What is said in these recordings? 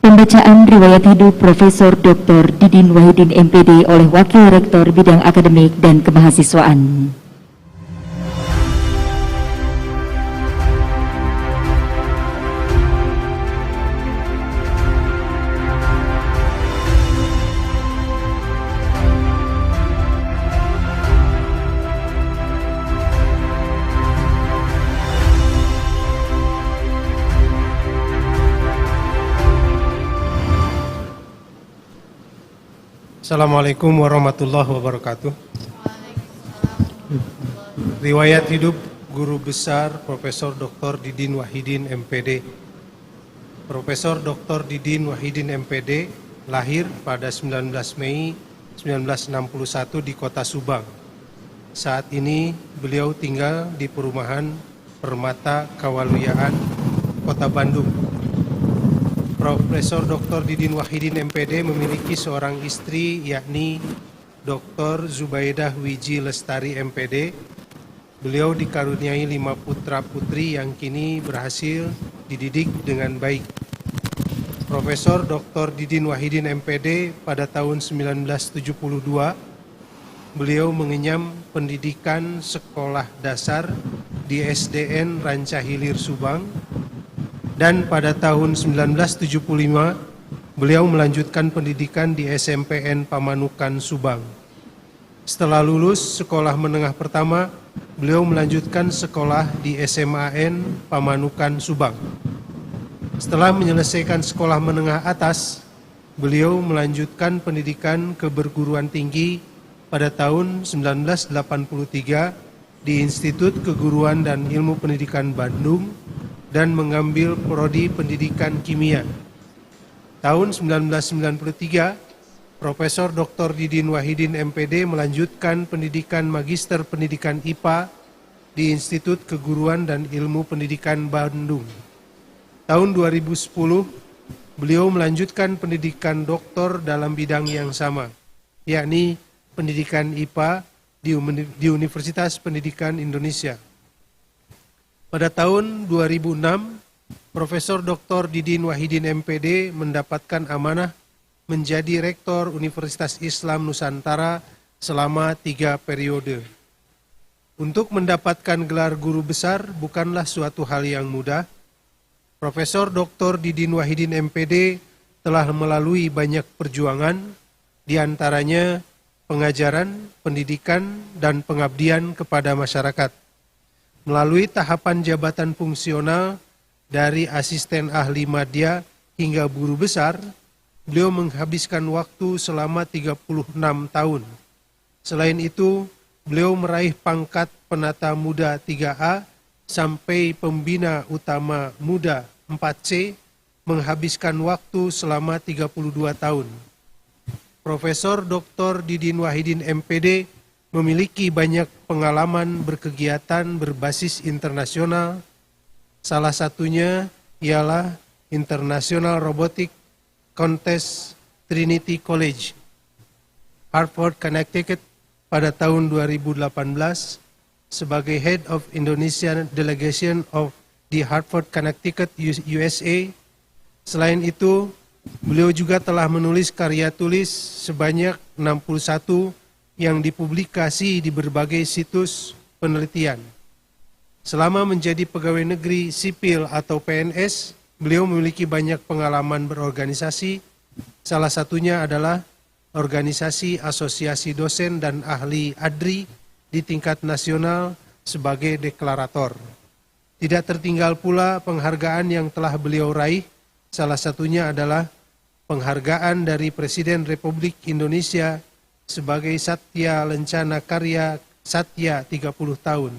Pembacaan riwayat hidup Profesor Dr. Didin Wahidin MPD oleh Wakil Rektor Bidang Akademik dan Kemahasiswaan. Assalamualaikum warahmatullahi wabarakatuh. Riwayat hidup Guru Besar Profesor Dr. Didin Wahidin MPD. Profesor Dr. Didin Wahidin MPD lahir pada 19 Mei 1961 di Kota Subang. Saat ini beliau tinggal di perumahan Permata Kawaluyaan, Kota Bandung. Profesor Dr. Didin Wahidin MPD memiliki seorang istri, yakni Dr. Zubaidah Wiji Lestari MPD. Beliau dikaruniai 5 putra-putri yang kini berhasil dididik dengan baik. Profesor Dr. Didin Wahidin MPD pada tahun 1972, beliau mengenyam pendidikan sekolah dasar di SDN Ranca Hilir Subang. Dan pada tahun 1975, beliau melanjutkan pendidikan di SMPN Pamanukan Subang. Setelah lulus sekolah menengah pertama, beliau melanjutkan sekolah di SMAN Pamanukan Subang. Setelah menyelesaikan sekolah menengah atas, beliau melanjutkan pendidikan keperguruan tinggi pada tahun 1983 di Institut Keguruan dan Ilmu Pendidikan Bandung dan mengambil prodi pendidikan kimia. Tahun 1993, Profesor Dr. Didin Wahidin MPD melanjutkan pendidikan Magister Pendidikan IPA di Institut Keguruan dan Ilmu Pendidikan Bandung. Tahun 2010, beliau melanjutkan pendidikan doktor dalam bidang yang sama, yakni pendidikan IPA di Universitas Pendidikan Indonesia. Pada tahun 2006, Profesor Dr. Didin Wahidin MPD mendapatkan amanah menjadi Rektor Universitas Islam Nusantara selama 3 periode. Untuk mendapatkan gelar guru besar bukanlah suatu hal yang mudah. Profesor Dr. Didin Wahidin MPD telah melalui banyak perjuangan, diantaranya pengajaran, pendidikan, dan pengabdian kepada masyarakat. Melalui tahapan jabatan fungsional dari asisten ahli madya hingga guru besar, beliau menghabiskan waktu selama 36 tahun. Selain itu, beliau meraih pangkat penata muda 3A sampai pembina utama muda 4C, menghabiskan waktu selama 32 tahun. Profesor Dr. Didin Wahidin MPD memiliki banyak pengalaman berkegiatan berbasis internasional. Salah satunya ialah International Robotic Contest Trinity College, Hartford, Connecticut pada tahun 2018 sebagai Head of Indonesian Delegation of the Hartford, Connecticut, USA. Selain itu, beliau juga telah menulis karya tulis sebanyak 61 yang dipublikasi di berbagai situs penelitian. Selama menjadi pegawai negeri sipil atau PNS, beliau memiliki banyak pengalaman berorganisasi. Salah satunya adalah organisasi Asosiasi Dosen dan Ahli ADRI di tingkat nasional sebagai deklarator. Tidak tertinggal pula penghargaan yang telah beliau raih, salah satunya adalah penghargaan dari Presiden Republik Indonesia sebagai Satya Lencana Karya Satya 30 tahun.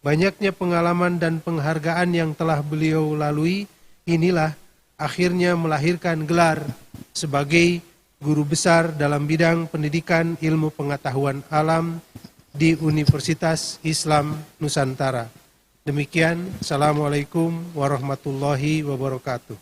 Banyaknya pengalaman dan penghargaan yang telah beliau lalui, inilah akhirnya melahirkan gelar sebagai guru besar dalam bidang pendidikan ilmu pengetahuan alam di Universitas Islam Nusantara. Demikian, Assalamualaikum warahmatullahi wabarakatuh.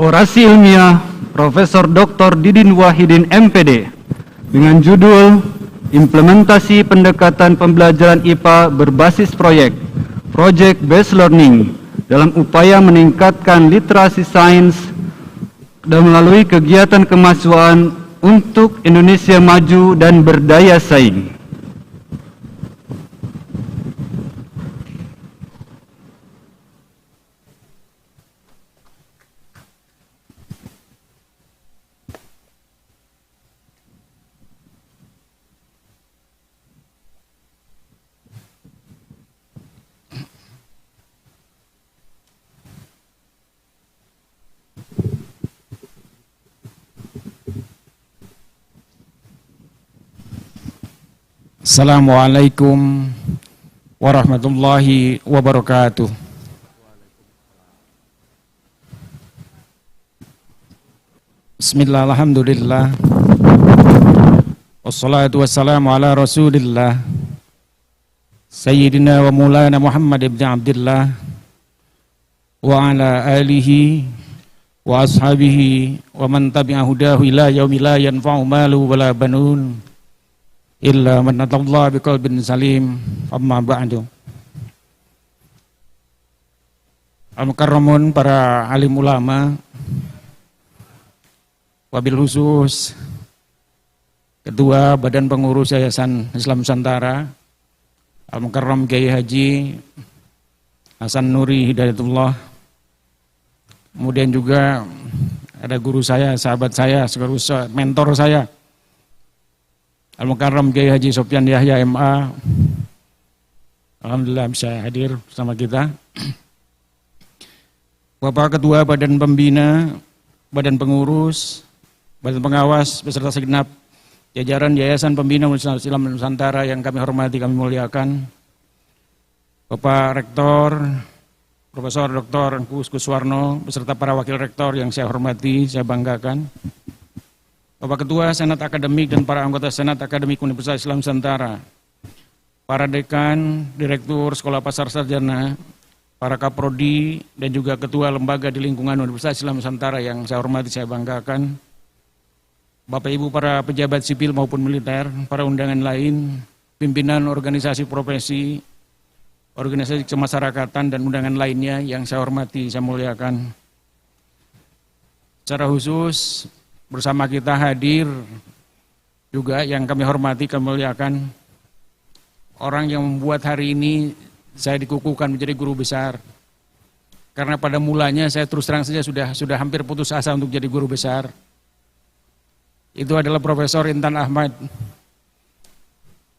Orasi ilmiah Profesor Dr. Didin Wahidin MPD dengan judul Implementasi Pendekatan Pembelajaran IPA Berbasis Proyek, Project Based Learning dalam upaya meningkatkan literasi sains dan melalui kegiatan kemahasiswaan untuk Indonesia maju dan berdaya saing. Assalamualaikum warahmatullahi wabarakatuh. Bismillah, alhamdulillah. Wassalatu wassalamu ala rasulillah Sayyidina wa maulana Muhammad ibn Abdullah wa ala alihi wa ashabihi wa man tabi'a hudahu ila yaumi la yanfa'u malu wala banun illa man atallaha biqalbin salim. Amma ba'du. Al-mukarramun, para alim ulama, wabil khusus Ketua Badan Pengurus Yayasan Islam Nusantara, Al-Mukarram Kiai Haji Hasan Nuri Hidayatullah, kemudian juga ada guru saya, sahabat saya, sekaligus mentor saya, Al-Mukarram Kiai Haji Sofyan Yahya MA. Alhamdulillah bisa hadir bersama kita. Bapak Ketua Badan Pembina, Badan Pengurus, Badan Pengawas, beserta segenap jajaran Yayasan Pembina Universitas Islam Nusantara yang kami hormati, kami muliakan. Bapak Rektor, Profesor Dr. Kus Kuswarno, beserta para wakil rektor yang saya hormati, saya banggakan. Bapak Ketua Senat Akademik dan para anggota Senat Akademik Universitas Islam Nusantara, para dekan, direktur Sekolah Pasar Sarjana, para kaprodi, dan juga ketua lembaga di lingkungan Universitas Islam Nusantara yang saya hormati, saya banggakan. Bapak Ibu para pejabat sipil maupun militer, para undangan lain, pimpinan organisasi profesi, organisasi kemasyarakatan, dan undangan lainnya yang saya hormati, saya muliakan. Secara khusus, bersama kita hadir juga yang kami hormati, kami muliakan, orang yang membuat hari ini saya dikukuhkan menjadi guru besar. Karena pada mulanya saya terus terang saja sudah hampir putus asa untuk jadi guru besar. Itu adalah Profesor Intan Ahmad,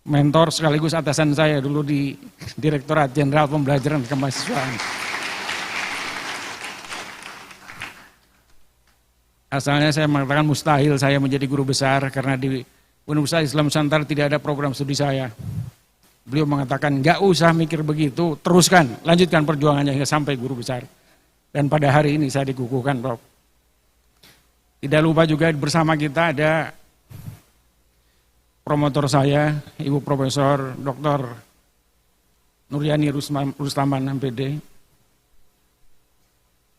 mentor sekaligus atasan saya dulu di Direktorat Jenderal Pembelajaran Kemahasiswaan. Asalnya saya mengatakan mustahil saya menjadi guru besar karena di Universitas Islam Nusantara tidak ada program studi saya. Beliau mengatakan nggak usah mikir begitu, teruskan, lanjutkan perjuangannya hingga sampai guru besar. Dan pada hari ini saya dikukuhkan, Prof. Tidak lupa juga bersama kita ada promotor saya, Ibu Profesor Dr. Nuryani Rustaman MPD.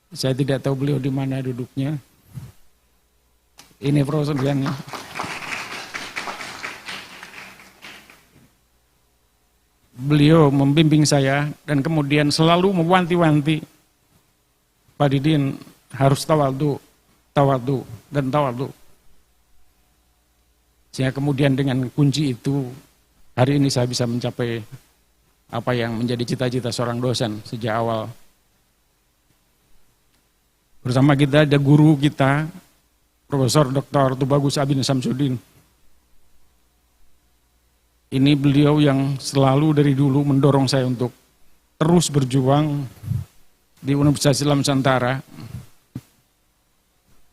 Saya tidak tahu beliau di mana duduknya. Ini Profesor Nuryani. Beliau membimbing saya dan kemudian selalu mewanti-wanti, Pak Didin harus tawadhu, dan tawadhu. Sehingga kemudian dengan kunci itu, hari ini saya bisa mencapai apa yang menjadi cita-cita seorang dosen sejak awal. Bersama kita ada guru kita, Profesor Dr. Tubagus Abin Samsudin. Ini beliau yang selalu dari dulu mendorong saya untuk terus berjuang di Universitas Islam Nusantara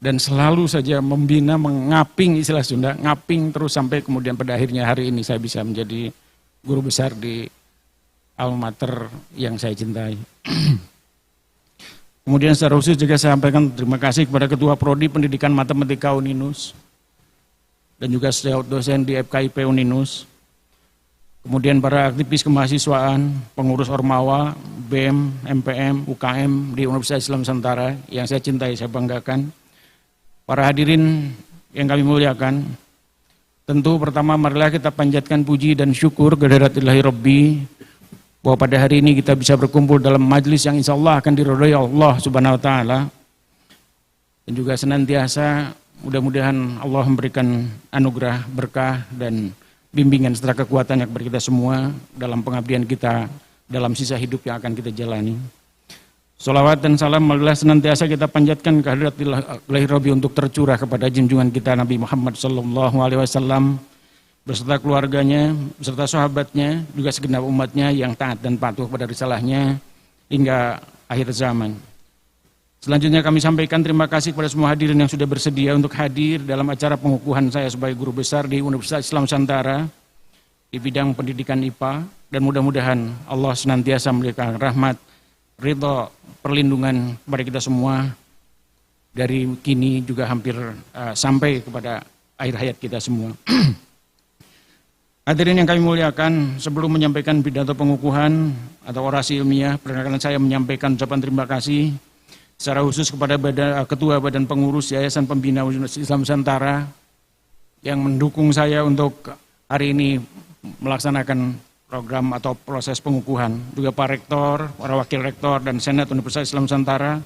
dan selalu saja membina, mengaping istilah Sunda, ngaping terus sampai kemudian pada akhirnya hari ini saya bisa menjadi guru besar di alma mater yang saya cintai. Kemudian secara khusus juga saya sampaikan terima kasih kepada Ketua Prodi Pendidikan Matematika Uninus dan juga setiap dosen di FKIP Uninus. Kemudian para aktivis kemahasiswaan, pengurus Ormawa, BEM, MPM, UKM di Universitas Islam Nusantara yang saya cintai, saya banggakan. Para hadirin yang kami muliakan, tentu pertama marilah kita panjatkan puji dan syukur kehadirat-Ilahi Rabbi bahwa pada hari ini kita bisa berkumpul dalam majlis yang insya Allah akan diridhoi Allah Subhanahu wa Ta'ala, dan juga senantiasa mudah-mudahan Allah memberikan anugerah, berkah, dan bimbingan serta kekuatan kepada kita semua dalam pengabdian kita dalam sisa hidup yang akan kita jalani. Salawat dan salam marilah senantiasa kita panjatkan kehadirat Ilahi Rabbi untuk tercurah kepada junjungan kita Nabi Muhammad SAW beserta keluarganya, beserta sahabatnya, juga segenap umatnya yang taat dan patuh pada risalahnya hingga akhir zaman. Selanjutnya kami sampaikan terima kasih kepada semua hadirin yang sudah bersedia untuk hadir dalam acara pengukuhan saya sebagai guru besar di Universitas Islam Nusantara di bidang pendidikan IPA, dan mudah-mudahan Allah senantiasa memberikan rahmat, ridho, perlindungan kepada kita semua dari kini juga hampir sampai kepada akhir hayat kita semua. Hadirin yang kami muliakan, sebelum menyampaikan pidato pengukuhan atau orasi ilmiah, perkenalkan saya menyampaikan ucapan terima kasih secara khusus kepada Ketua Badan Pengurus Yayasan Pembina Universitas Islam Nusantara yang mendukung saya untuk hari ini melaksanakan program atau proses pengukuhan, juga Pak Rektor, para Wakil Rektor, dan Senat Universitas Islam Nusantara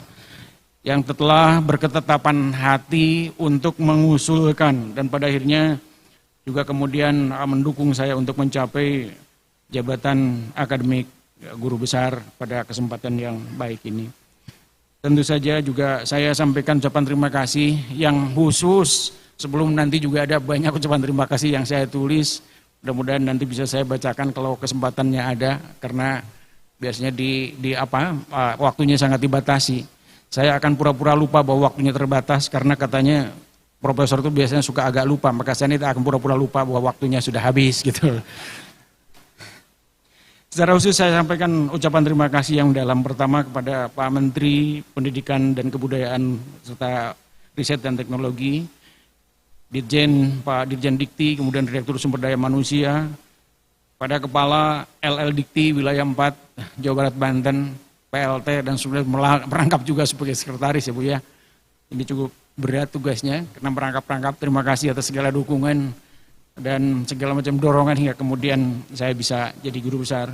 yang telah berketetapan hati untuk mengusulkan dan pada akhirnya juga kemudian mendukung saya untuk mencapai jabatan akademik guru besar pada kesempatan yang baik ini. Tentu saja juga saya sampaikan ucapan terima kasih yang khusus, sebelum nanti juga ada banyak ucapan terima kasih yang saya tulis, mudah-mudahan nanti bisa saya bacakan kalau kesempatannya ada, karena biasanya waktunya sangat dibatasi. Saya akan pura-pura lupa bahwa waktunya terbatas karena katanya profesor itu biasanya suka agak lupa, maka saya ini akan pura-pura lupa bahwa waktunya sudah habis gitu. Secara khusus saya sampaikan ucapan terima kasih yang dalam, pertama kepada Pak Menteri Pendidikan dan Kebudayaan serta Riset dan Teknologi, Pak Dirjen Dikti, kemudian Direktur Sumber Daya Manusia, pada Kepala LL Dikti Wilayah 4 Jawa Barat Banten, PLT, dan sudah merangkap juga sebagai sekretaris ya Bu ya. Ini cukup berat tugasnya karena merangkap-rangkap. Terima kasih atas segala dukungan dan segala macam dorongan hingga kemudian saya bisa jadi guru besar.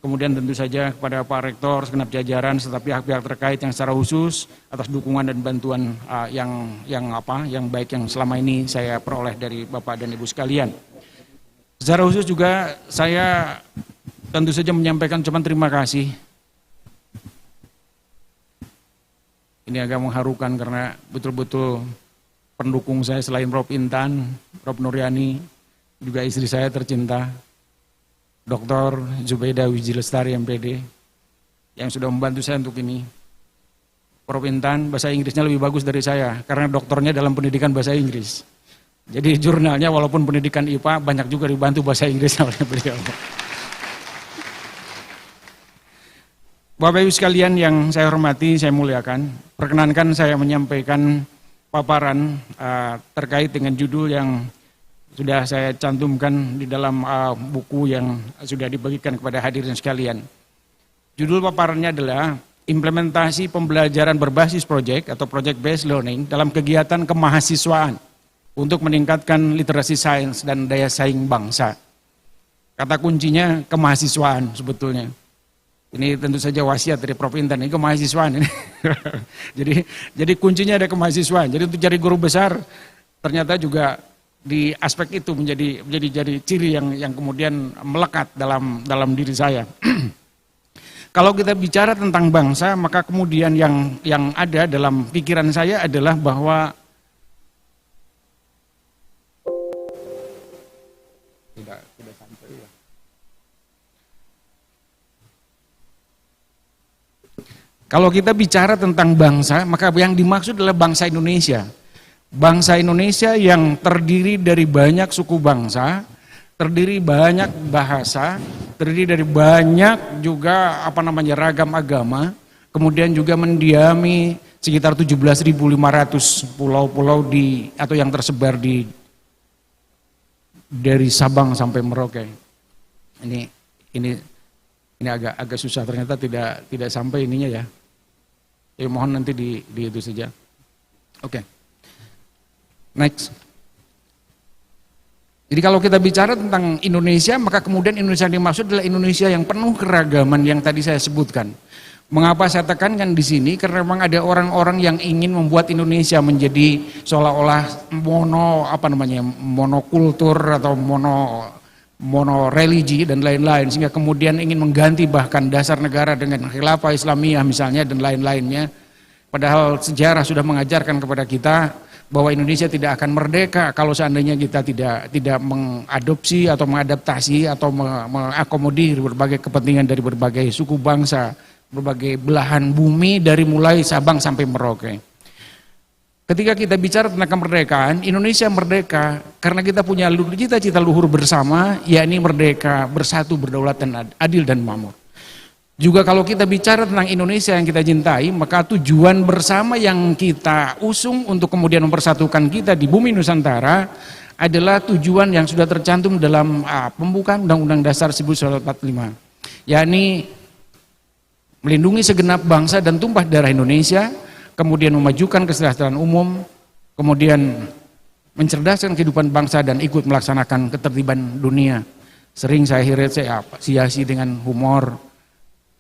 Kemudian tentu saja kepada Pak Rektor, segenap jajaran serta pihak-pihak terkait yang secara khusus atas dukungan dan bantuan yang baik yang selama ini saya peroleh dari Bapak dan Ibu sekalian. Secara khusus juga saya tentu saja menyampaikan ucapan terima kasih. Ini agak mengharukan karena betul-betul pendukung saya selain Prof. Intan, Prof. Nuryani, juga istri saya tercinta, Dr. Zubaidah Wijilestari MPD, yang sudah membantu saya untuk ini. Prof. Intan bahasa Inggrisnya lebih bagus dari saya, karena doktornya dalam pendidikan bahasa Inggris. Jadi jurnalnya walaupun pendidikan IPA, banyak juga dibantu bahasa Inggris oleh beliau. Bapak Ibu sekalian yang saya hormati, saya muliakan, perkenankan saya menyampaikan paparan terkait dengan judul yang sudah saya cantumkan di dalam buku yang sudah dibagikan kepada hadirin sekalian. Judul paparannya adalah implementasi pembelajaran berbasis proyek atau project based learning dalam kegiatan kemahasiswaan untuk meningkatkan literasi sains dan daya saing bangsa. Kata kuncinya kemahasiswaan sebetulnya. Ini tentu saja wasiat dari Prof. Intan, ini kemahasiswaan ini. jadi kuncinya ada kemahasiswaan. Jadi untuk jadi guru besar ternyata juga di aspek itu menjadi ciri yang kemudian melekat dalam diri saya. Kalau kita bicara tentang bangsa, maka kemudian yang ada dalam pikiran saya adalah bahwa tidak sampai ya. Kalau kita bicara tentang bangsa, maka yang dimaksud adalah bangsa Indonesia. Bangsa Indonesia yang terdiri dari banyak suku bangsa, terdiri banyak bahasa, terdiri dari banyak juga ragam agama, kemudian juga mendiami sekitar 17.500 pulau-pulau atau yang tersebar dari Sabang sampai Merauke. Ini Ini agak susah ternyata tidak sampai ininya ya. Mohon nanti di itu saja. Oke. Next. Jadi kalau kita bicara tentang Indonesia, maka kemudian Indonesia yang dimaksud adalah Indonesia yang penuh keragaman yang tadi saya sebutkan. Mengapa saya tekankan di sini? Karena memang ada orang-orang yang ingin membuat Indonesia menjadi seolah-olah monokultur atau mono religi dan lain-lain, sehingga kemudian ingin mengganti bahkan dasar negara dengan khilafah Islamiyah misalnya dan lain-lainnya. Padahal sejarah sudah mengajarkan kepada kita bahwa Indonesia tidak akan merdeka kalau seandainya kita tidak mengadopsi atau mengadaptasi atau mengakomodir berbagai kepentingan dari berbagai suku bangsa, berbagai belahan bumi dari mulai Sabang sampai Merauke. Ketika kita bicara tentang kemerdekaan, Indonesia merdeka karena kita punya cita-cita luhur bersama, yakni merdeka, bersatu, berdaulat dan adil dan makmur. Juga kalau kita bicara tentang Indonesia yang kita cintai, maka tujuan bersama yang kita usung untuk kemudian mempersatukan kita di bumi Nusantara adalah tujuan yang sudah tercantum dalam pembukaan Undang-Undang Dasar 1945, yakni melindungi segenap bangsa dan tumpah darah Indonesia, kemudian memajukan kesejahteraan umum, kemudian mencerdaskan kehidupan bangsa dan ikut melaksanakan ketertiban dunia. Sering saya hiasi dengan humor,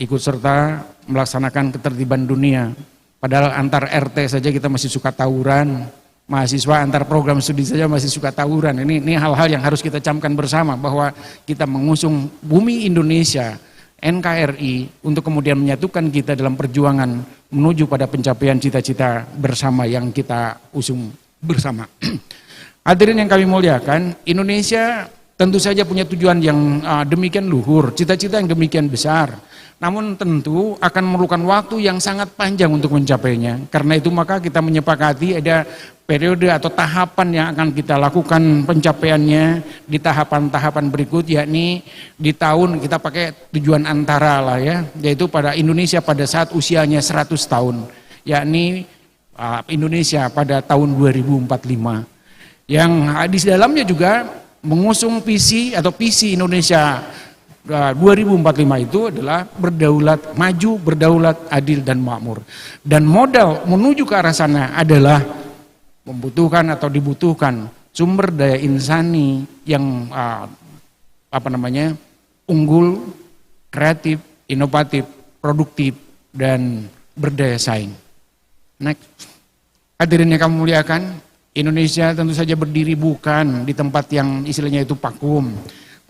ikut serta melaksanakan ketertiban dunia. Padahal antar RT saja kita masih suka tawuran, mahasiswa antar program studi saja masih suka tawuran. Ini hal-hal yang harus kita camkan bersama, bahwa kita mengusung bumi Indonesia, NKRI, untuk kemudian menyatukan kita dalam perjuangan menuju pada pencapaian cita-cita bersama yang kita usung bersama. Hadirin yang kami muliakan, Indonesia tentu saja punya tujuan yang demikian luhur, cita-cita yang demikian besar. Namun tentu akan memerlukan waktu yang sangat panjang untuk mencapainya. Karena itu maka kita menyepakati ada periode atau tahapan yang akan kita lakukan pencapaiannya di tahapan-tahapan berikut, yakni di tahun kita pakai tujuan antara lah ya, yaitu pada Indonesia pada saat usianya 100 tahun, yakni Indonesia pada tahun 2045. Yang di dalamnya juga mengusung visi Indonesia 2045 itu adalah berdaulat, maju, berdaulat, adil dan makmur. Dan modal menuju ke arah sana adalah membutuhkan atau dibutuhkan sumber daya insani yang unggul, kreatif, inovatif, produktif dan berdaya saing. Next. Hadirin yang kami muliakan, Indonesia tentu saja berdiri bukan di tempat yang istilahnya itu vakum.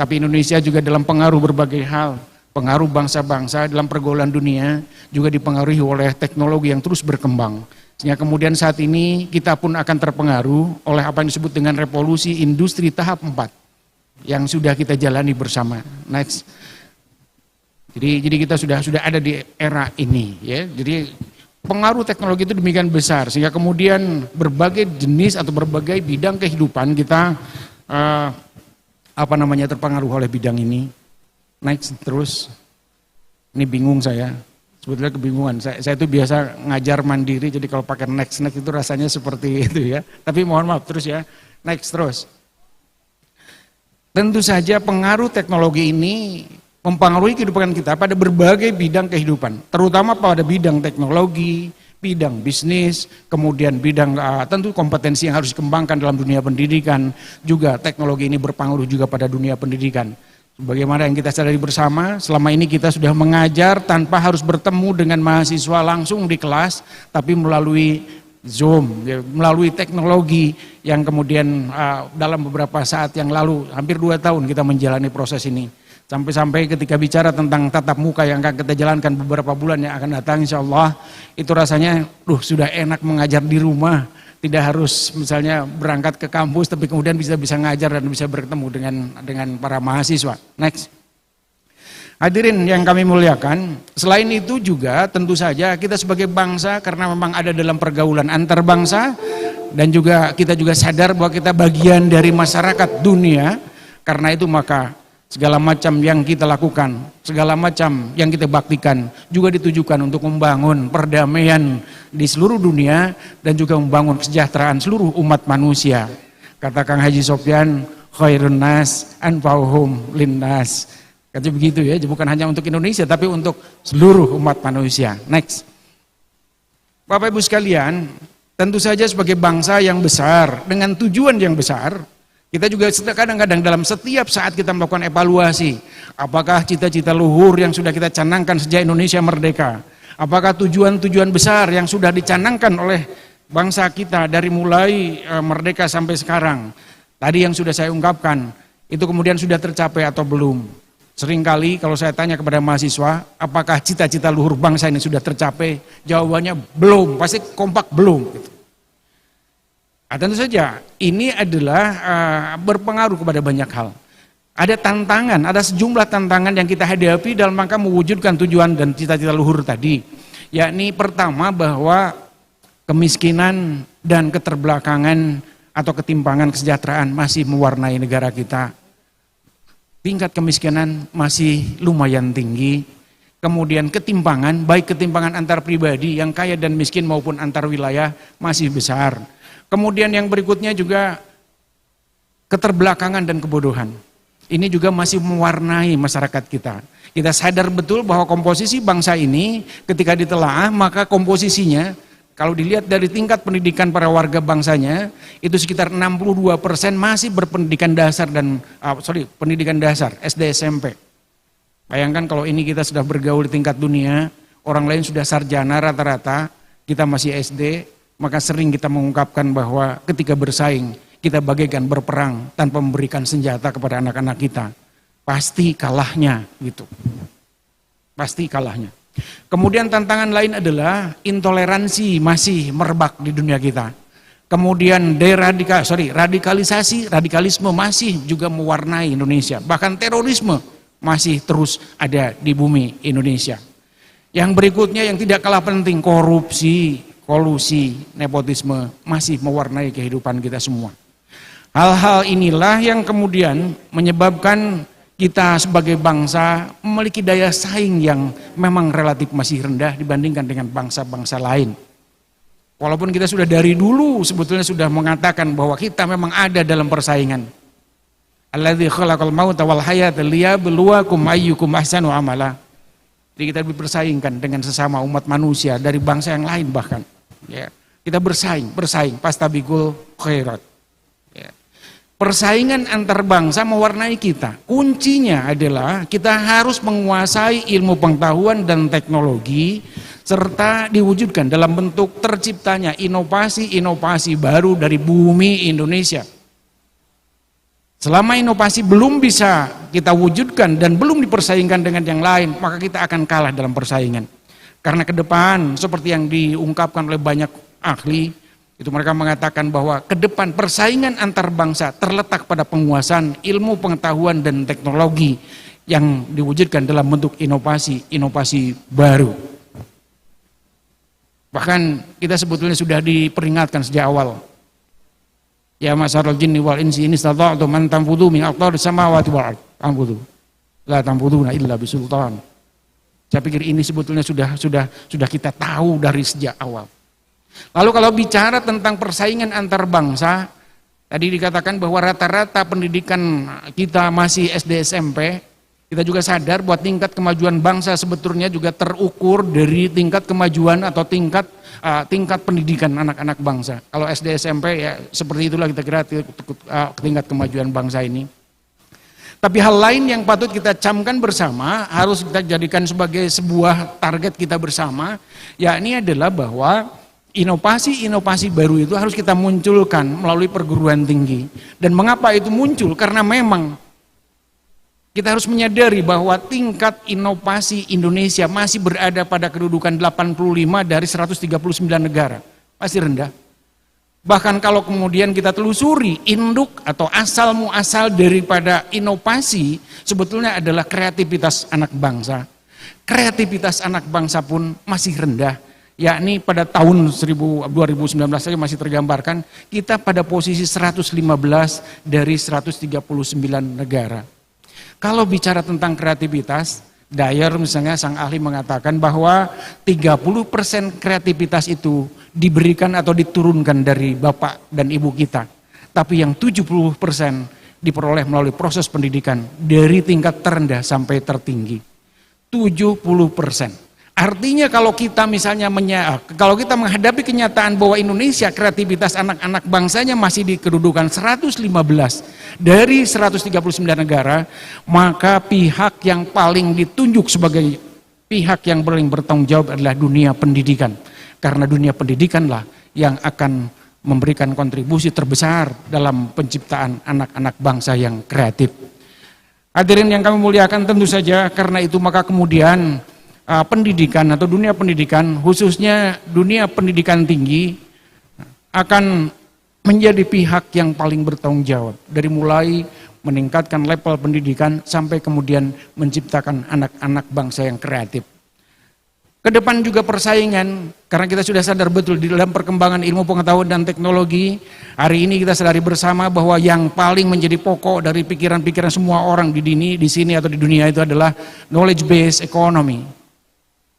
Tapi Indonesia juga dalam pengaruh berbagai hal, pengaruh bangsa-bangsa dalam pergaulan dunia, juga dipengaruhi oleh teknologi yang terus berkembang. Sehingga kemudian saat ini kita pun akan terpengaruh oleh apa yang disebut dengan revolusi industri tahap 4 yang sudah kita jalani bersama. Next. Jadi kita sudah ada di era ini, ya. Jadi pengaruh teknologi itu demikian besar sehingga kemudian berbagai jenis atau berbagai bidang kehidupan kita terpengaruh oleh bidang ini. Next terus. Ini bingung saya. Sebetulnya kebingungan. Saya itu biasa ngajar mandiri, jadi kalau pakai next itu rasanya seperti itu ya. Tapi mohon maaf terus ya. Next terus. Tentu saja pengaruh teknologi ini mempengaruhi kehidupan kita pada berbagai bidang kehidupan, terutama pada bidang teknologi, bidang bisnis, kemudian bidang tentu kompetensi yang harus dikembangkan dalam dunia pendidikan, juga teknologi ini berpengaruh juga pada dunia pendidikan. Bagaimana yang kita sadari bersama, selama ini kita sudah mengajar tanpa harus bertemu dengan mahasiswa langsung di kelas, tapi melalui Zoom, melalui teknologi yang kemudian dalam beberapa saat yang lalu, hampir 2 tahun kita menjalani proses ini. Sampai-sampai ketika bicara tentang tatap muka yang akan kita jalankan beberapa bulan yang akan datang, insya Allah itu rasanya sudah enak mengajar di rumah. Tidak harus misalnya berangkat ke kampus, tapi kemudian bisa ngajar dan bisa bertemu dengan para mahasiswa. Next. Hadirin yang kami muliakan, selain itu juga tentu saja kita sebagai bangsa, karena memang ada dalam pergaulan antar bangsa, dan juga kita juga sadar bahwa kita bagian dari masyarakat dunia. Karena itu maka segala macam yang kita lakukan, segala macam yang kita baktikan juga ditujukan untuk membangun perdamaian di seluruh dunia dan juga membangun kesejahteraan seluruh umat manusia. Kata Kang Haji Sofyan, khairun nas anfa'uhum linnas. Katanya begitu ya, bukan hanya untuk Indonesia tapi untuk seluruh umat manusia. Next. Bapak Ibu sekalian, tentu saja sebagai bangsa yang besar dengan tujuan yang besar, kita juga kadang-kadang dalam setiap saat kita melakukan evaluasi, apakah cita-cita luhur yang sudah kita canangkan sejak Indonesia merdeka, apakah tujuan-tujuan besar yang sudah dicanangkan oleh bangsa kita dari mulai merdeka sampai sekarang, tadi yang sudah saya ungkapkan, itu kemudian sudah tercapai atau belum. Seringkali kalau saya tanya kepada mahasiswa, apakah cita-cita luhur bangsa ini sudah tercapai? Jawabannya belum, pasti kompak belum. Gitu. Nah, tentu saja ini adalah berpengaruh kepada banyak hal. Ada tantangan, ada sejumlah tantangan yang kita hadapi dalam rangka mewujudkan tujuan dan cita-cita luhur tadi. Yakni pertama bahwa kemiskinan dan keterbelakangan atau ketimpangan kesejahteraan masih mewarnai negara kita. Tingkat kemiskinan masih lumayan tinggi, kemudian ketimpangan, baik ketimpangan antar pribadi yang kaya dan miskin maupun antar wilayah masih besar. Kemudian yang berikutnya juga keterbelakangan dan kebodohan. Ini juga masih mewarnai masyarakat kita. Kita sadar betul bahwa komposisi bangsa ini ketika ditelaah maka komposisinya kalau dilihat dari tingkat pendidikan para warga bangsanya, itu sekitar 62% masih berpendidikan dasar pendidikan dasar, SD, SMP. Bayangkan kalau ini kita sudah bergaul di tingkat dunia, orang lain sudah sarjana rata-rata, kita masih SD, maka sering kita mengungkapkan bahwa ketika bersaing, kita bagaikan berperang tanpa memberikan senjata kepada anak-anak kita. Pasti kalahnya gitu. Pasti kalahnya. Kemudian tantangan lain adalah intoleransi masih merebak di dunia kita. Kemudian radikalisme masih juga mewarnai Indonesia. Bahkan terorisme masih terus ada di bumi Indonesia. Yang berikutnya yang tidak kalah penting, korupsi, kolusi, nepotisme masih mewarnai kehidupan kita semua. Hal-hal inilah yang kemudian menyebabkan kita sebagai bangsa memiliki daya saing yang memang relatif masih rendah dibandingkan dengan bangsa-bangsa lain. Walaupun kita sudah dari dulu sebetulnya sudah mengatakan bahwa kita memang ada dalam persaingan. Alladzi khalaqal mauta wal hayata liyabluwakum ayyukum ahsanu amala. Jadi kita dipersaingkan dengan sesama umat manusia dari bangsa yang lain bahkan. Ya, kita bersaing, fastabiqul khairat. Persaingan antar bangsa mewarnai kita. Kuncinya adalah kita harus menguasai ilmu pengetahuan dan teknologi serta diwujudkan dalam bentuk terciptanya inovasi-inovasi baru dari bumi Indonesia. Selama inovasi belum bisa kita wujudkan dan belum dipersaingkan dengan yang lain, maka kita akan kalah dalam persaingan. Karena ke depan seperti yang diungkapkan oleh banyak ahli, itu mereka mengatakan bahwa ke depan persaingan antar bangsa terletak pada penguasaan ilmu pengetahuan dan teknologi yang diwujudkan dalam bentuk inovasi baru. Bahkan kita sebetulnya sudah diperingatkan sejak awal. Ya masyarul jinni wal insi in istata'tum an tanfudhu min aqtaris samawati wal ardh tanfudhu la tanfudhuna illa bisultan. Saya pikir ini sebetulnya sudah kita tahu dari sejak awal. Lalu kalau bicara tentang persaingan antar bangsa, tadi dikatakan bahwa rata-rata pendidikan kita masih SD SMP, kita juga sadar bahwa tingkat kemajuan bangsa sebetulnya juga terukur dari tingkat kemajuan atau tingkat pendidikan anak-anak bangsa. Kalau SD SMP ya seperti itulah kita kira tingkat kemajuan bangsa ini. Tapi hal lain yang patut kita camkan bersama, harus kita jadikan sebagai sebuah target kita bersama, yakni adalah bahwa inovasi-inovasi baru itu harus kita munculkan melalui perguruan tinggi. Dan mengapa itu muncul? Karena memang kita harus menyadari bahwa tingkat inovasi Indonesia masih berada pada kedudukan 85 dari 139 negara. Masih rendah. Bahkan kalau kemudian kita telusuri induk atau asal muasal daripada inovasi sebetulnya adalah kreativitas anak bangsa. Kreativitas anak bangsa pun masih rendah. Yakni pada tahun 2019 saja masih tergambarkan kita pada posisi 115 dari 139 negara. Kalau bicara tentang kreativitas, Dyer misalnya sang ahli mengatakan bahwa 30% kreativitas itu diberikan atau diturunkan dari bapak dan ibu kita. Tapi yang 70% diperoleh melalui proses pendidikan dari tingkat terendah sampai tertinggi. 70%. Artinya kalau kita misalnya kalau kita menghadapi kenyataan bahwa Indonesia kreativitas anak-anak bangsanya masih di kedudukan 115 dari 139 negara, maka pihak yang paling ditunjuk sebagai pihak yang paling bertanggung jawab adalah dunia pendidikan. Karena dunia pendidikanlah yang akan memberikan kontribusi terbesar dalam penciptaan anak-anak bangsa yang kreatif. Hadirin yang kami muliakan, tentu saja karena itu maka kemudian pendidikan atau dunia pendidikan, khususnya dunia pendidikan tinggi, akan menjadi pihak yang paling bertanggung jawab dari mulai meningkatkan level pendidikan sampai kemudian menciptakan anak-anak bangsa yang kreatif. Kedepan juga persaingan, karena kita sudah sadar betul di dalam perkembangan ilmu pengetahuan dan teknologi, hari ini kita sadari bersama bahwa yang paling menjadi pokok dari pikiran-pikiran semua orang di sini atau di dunia itu adalah knowledge based economy.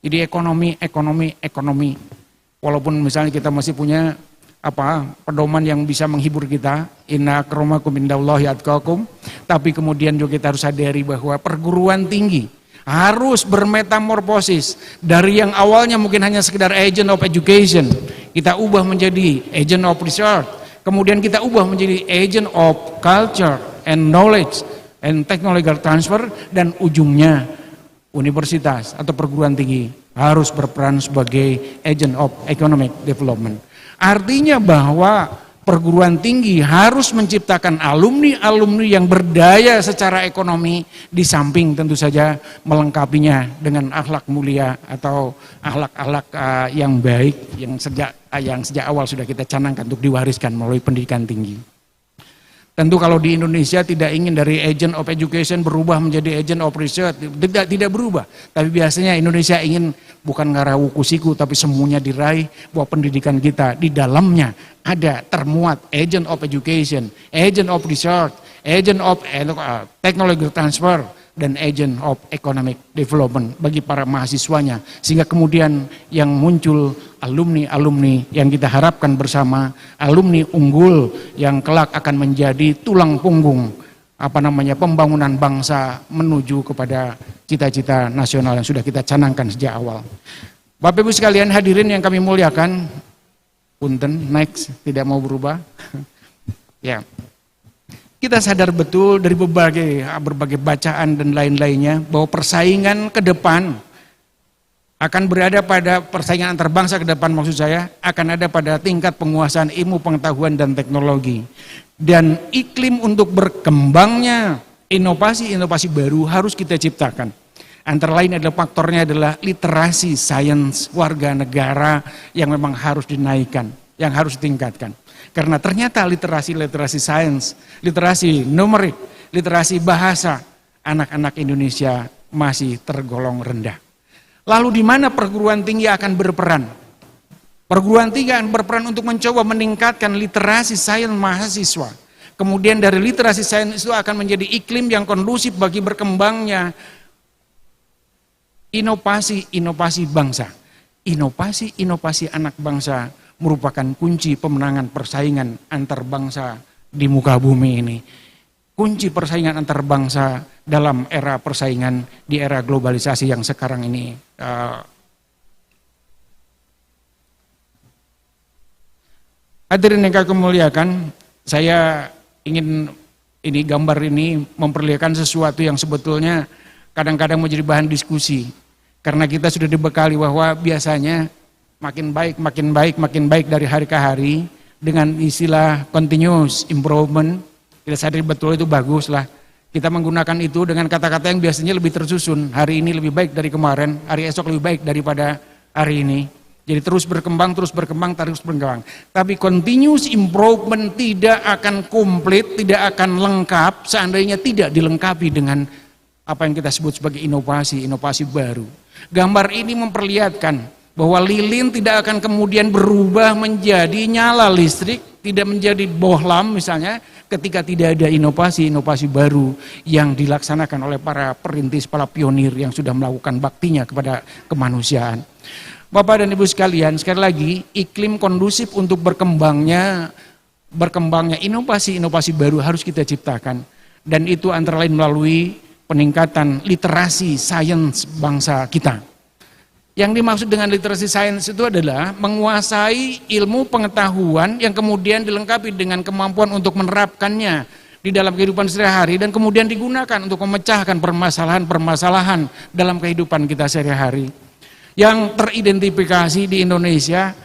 Jadi ekonomi. Walaupun misalnya kita masih punya pedoman yang bisa menghibur kita, inna akramakum indallahi atqakum, tapi kemudian juga kita harus sadari bahwa perguruan tinggi harus bermetamorfosis dari yang awalnya mungkin hanya sekedar agent of education, kita ubah menjadi agent of research, kemudian kita ubah menjadi agent of culture and knowledge and technological transfer, dan ujungnya universitas atau perguruan tinggi harus berperan sebagai agent of economic development. Artinya bahwa perguruan tinggi harus menciptakan alumni-alumni yang berdaya secara ekonomi, di samping tentu saja melengkapinya dengan akhlak mulia atau akhlak-akhlak yang baik yang sejak awal sudah kita canangkan untuk diwariskan melalui pendidikan tinggi. Tentu kalau di Indonesia tidak ingin dari agent of education berubah menjadi agent of research, tidak berubah. Tapi biasanya Indonesia ingin bukan ngara wukusiku, tapi semuanya diraih bahwa pendidikan kita di dalamnya ada termuat agent of education, agent of research, agent of technology transfer, dan agent of economic development bagi para mahasiswanya, sehingga kemudian yang muncul alumni-alumni yang kita harapkan bersama, alumni unggul yang kelak akan menjadi tulang punggung pembangunan bangsa menuju kepada cita-cita nasional yang sudah kita canangkan sejak awal. Bapak Ibu sekalian hadirin yang kami muliakan, punten next tidak mau berubah. Ya. Kita sadar betul dari berbagai bacaan dan lain-lainnya bahwa persaingan ke depan akan berada pada persaingan antar bangsa ke depan, maksud saya akan ada pada tingkat penguasaan ilmu pengetahuan dan teknologi, dan iklim untuk berkembangnya inovasi-inovasi baru harus kita ciptakan. Antara lain adalah faktornya adalah literasi sains warga negara yang memang harus dinaikkan, yang harus ditingkatkan. Karena ternyata literasi sains, literasi numerik, literasi bahasa anak-anak Indonesia masih tergolong rendah. Lalu di mana perguruan tinggi akan berperan? Perguruan tinggi akan berperan untuk mencoba meningkatkan literasi sains mahasiswa. Kemudian dari literasi sains itu akan menjadi iklim yang kondusif bagi berkembangnya inovasi bangsa. Inovasi anak bangsa merupakan kunci pemenangan persaingan antar bangsa di muka bumi ini. Kunci persaingan antar bangsa dalam era persaingan di era globalisasi yang sekarang ini. Hadirin yang kami muliakan, saya ingin gambar ini memperlihatkan sesuatu yang sebetulnya kadang-kadang menjadi bahan diskusi. Karena kita sudah dibekali bahwa biasanya makin baik dari hari ke hari dengan istilah continuous improvement. Kita sadari betul itu bagus lah. Kita menggunakan itu dengan kata-kata yang biasanya lebih tersusun. Hari ini lebih baik dari kemarin, hari esok lebih baik daripada hari ini. Jadi terus berkembang. Tapi continuous improvement tidak akan komplit, tidak akan lengkap seandainya tidak dilengkapi dengan apa yang kita sebut sebagai inovasi baru. Gambar ini memperlihatkan bahwa lilin tidak akan kemudian berubah menjadi nyala listrik, tidak menjadi bohlam misalnya, ketika tidak ada inovasi baru yang dilaksanakan oleh para perintis, para pionir yang sudah melakukan baktinya kepada kemanusiaan. Bapak dan Ibu sekalian, sekali lagi iklim kondusif untuk berkembangnya berkembangnya inovasi-inovasi baru harus kita ciptakan. Dan itu antara lain melalui peningkatan literasi sains bangsa kita. Yang dimaksud dengan literasi sains itu adalah menguasai ilmu pengetahuan yang kemudian dilengkapi dengan kemampuan untuk menerapkannya di dalam kehidupan sehari-hari dan kemudian digunakan untuk memecahkan permasalahan-permasalahan dalam kehidupan kita sehari-hari. Yang teridentifikasi di Indonesia,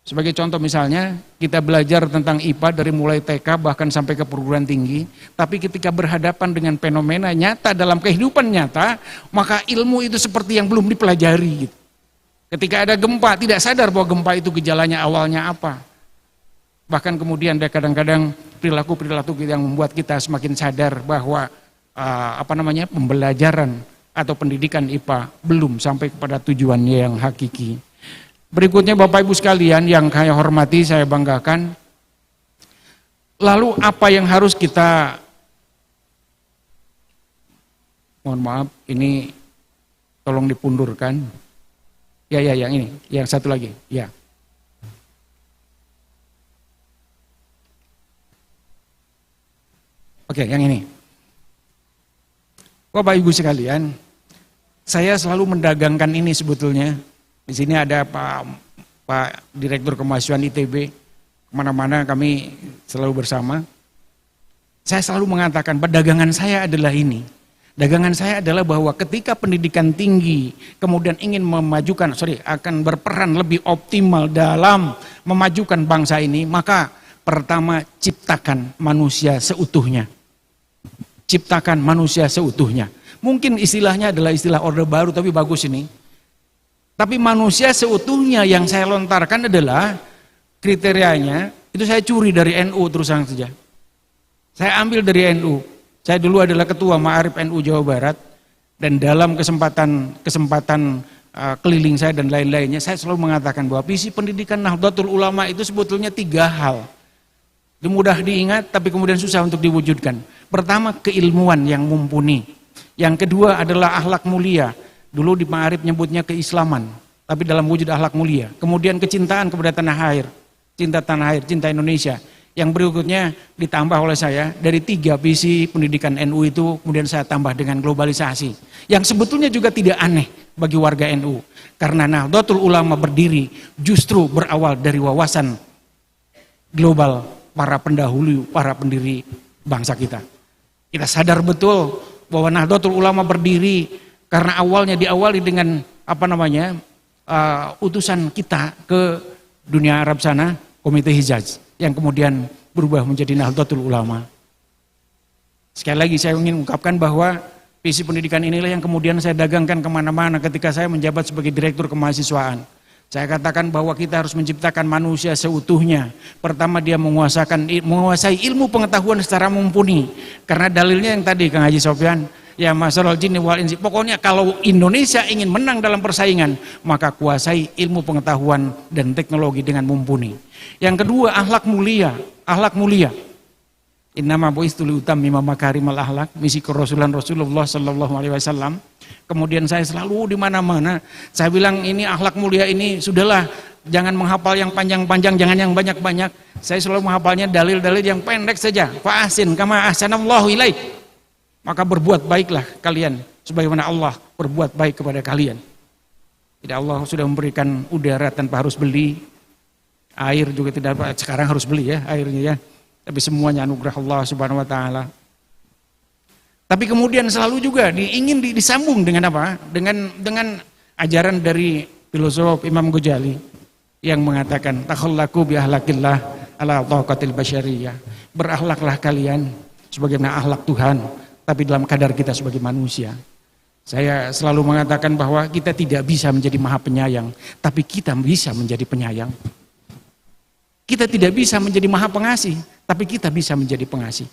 sebagai contoh misalnya, kita belajar tentang IPA dari mulai TK bahkan sampai ke perguruan tinggi, tapi ketika berhadapan dengan fenomena nyata dalam kehidupan nyata, maka ilmu itu seperti yang belum dipelajari. Gitu. Ketika ada gempa, tidak sadar bahwa gempa itu gejalanya awalnya apa. Bahkan kemudian ada kadang-kadang perilaku-perilaku yang membuat kita semakin sadar bahwa pembelajaran atau pendidikan IPA belum sampai kepada tujuannya yang hakiki. Berikutnya Bapak Ibu sekalian yang saya hormati, saya banggakan. Lalu apa yang harus kita, mohon maaf, ini tolong dipundurkan. Ya, yang ini, yang satu lagi, ya. Oke, yang ini. Bapak Ibu sekalian, saya selalu mendagangkan ini sebetulnya. Di sini ada Pak Direktur Kemahasiswaan ITB, kemana-mana kami selalu bersama. Saya selalu mengatakan, dagangan saya adalah ini. Dagangan saya adalah bahwa ketika pendidikan tinggi kemudian ingin akan berperan lebih optimal dalam memajukan bangsa ini, maka pertama ciptakan manusia seutuhnya. Ciptakan manusia seutuhnya. Mungkin istilahnya adalah istilah orde baru, tapi bagus ini. Tapi manusia seutuhnya yang saya lontarkan adalah kriterianya, itu saya curi dari NU terus terang saja. Saya ambil dari NU. Saya dulu adalah ketua Ma'arif NU Jawa Barat, dan dalam kesempatan keliling saya dan lain-lainnya, saya selalu mengatakan bahwa visi pendidikan Nahdlatul Ulama itu sebetulnya 3 hal. Itu mudah diingat tapi kemudian susah untuk diwujudkan. Pertama, keilmuan yang mumpuni. Yang kedua adalah akhlak mulia. Dulu di Ma'arif nyebutnya keislaman, tapi dalam wujud akhlak mulia. Kemudian kecintaan kepada tanah air, cinta Indonesia. Yang berikutnya ditambah oleh saya, dari 3 visi pendidikan NU itu kemudian saya tambah dengan globalisasi. Yang sebetulnya juga tidak aneh bagi warga NU. Karena Nahdlatul Ulama berdiri justru berawal dari wawasan global para pendahulu, para pendiri bangsa kita. Kita sadar betul bahwa Nahdlatul Ulama berdiri karena awalnya diawali dengan utusan kita ke dunia Arab sana, Komite Hijaz, yang kemudian berubah menjadi Nahdlatul Ulama. Sekali lagi saya ingin mengungkapkan bahwa visi pendidikan inilah yang kemudian saya dagangkan kemana-mana ketika saya menjabat sebagai Direktur Kemahasiswaan. Saya katakan bahwa kita harus menciptakan manusia seutuhnya. Pertama, dia menguasai ilmu pengetahuan secara mumpuni. Karena dalilnya yang tadi Kang Haji Sofyan, ya masyarul jinni wal insi. Pokoknya kalau Indonesia ingin menang dalam persaingan, maka kuasai ilmu pengetahuan dan teknologi dengan mumpuni. Yang kedua, akhlak mulia. Akhlak mulia. Innama bu'istu liutammima makarimal akhlak, misi Rasulullah sallallahu alaihi wasallam. Kemudian saya selalu di mana-mana saya bilang ini akhlak mulia ini sudahlah, jangan menghafal yang panjang-panjang, jangan yang banyak-banyak. Saya selalu menghafalnya dalil-dalil yang pendek saja. Fa'asin kama ahsanallahu ilaik. Maka berbuat baiklah kalian sebagaimana Allah berbuat baik kepada kalian. Tidak, Allah sudah memberikan udara tanpa harus beli, air juga tidak, sekarang harus beli ya airnya ya. Tapi semuanya anugerah Allah Subhanahu wa taala. Tapi kemudian selalu juga ingin disambung dengan apa? Dengan ajaran dari filosof Imam Ghazali yang mengatakan takhallaku bi ahlakillah ala taqatil basyariyah. Berakhlaklah kalian sebagaimana akhlak Tuhan, tapi dalam kadar kita sebagai manusia. Saya selalu mengatakan bahwa kita tidak bisa menjadi maha penyayang, tapi kita bisa menjadi penyayang. Kita tidak bisa menjadi maha pengasih, tapi kita bisa menjadi pengasih.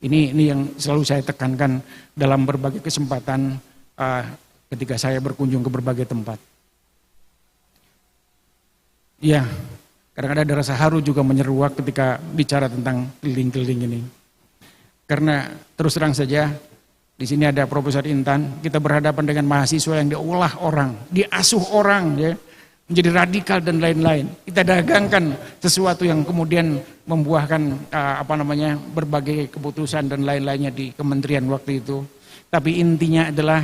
Ini yang selalu saya tekankan dalam berbagai kesempatan ketika saya berkunjung ke berbagai tempat. Ya, kadang-kadang ada rasa haru juga menyeruak ketika bicara tentang keliling-keliling ini. Karena terus terang saja, di sini ada Profesor Intan, kita berhadapan dengan mahasiswa yang diolah orang, diasuh orang, ya, menjadi radikal dan lain-lain. Kita dagangkan sesuatu yang kemudian membuahkan berbagai keputusan dan lain-lainnya di kementerian waktu itu. Tapi intinya adalah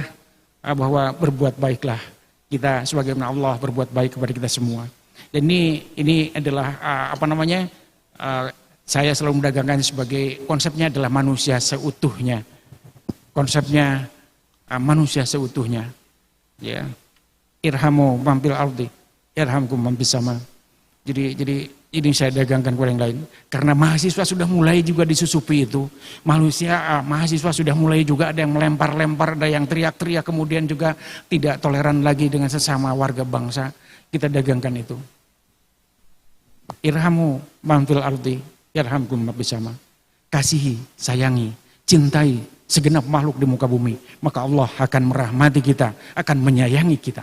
bahwa berbuat baiklah. Kita sebagaimana Allah berbuat baik kepada kita semua. Dan ini adalah saya selalu mendagangkan sebagai konsepnya adalah manusia seutuhnya. Konsepnya manusia seutuhnya. Ya. Irhamu man fil ardi yarhamkum man fis sama. Jadi ini saya dagangkan kepada yang lain. Karena mahasiswa sudah mulai juga disusupi itu. Mahasiswa sudah mulai juga ada yang melempar-lempar, ada yang teriak-teriak, kemudian juga tidak toleran lagi dengan sesama warga bangsa. Kita dagangkan itu. Irhamu man fil ardi yarhamkum man fis sama. Kasihi, sayangi, cintai segenap makhluk di muka bumi. Maka Allah akan merahmati kita, akan menyayangi kita.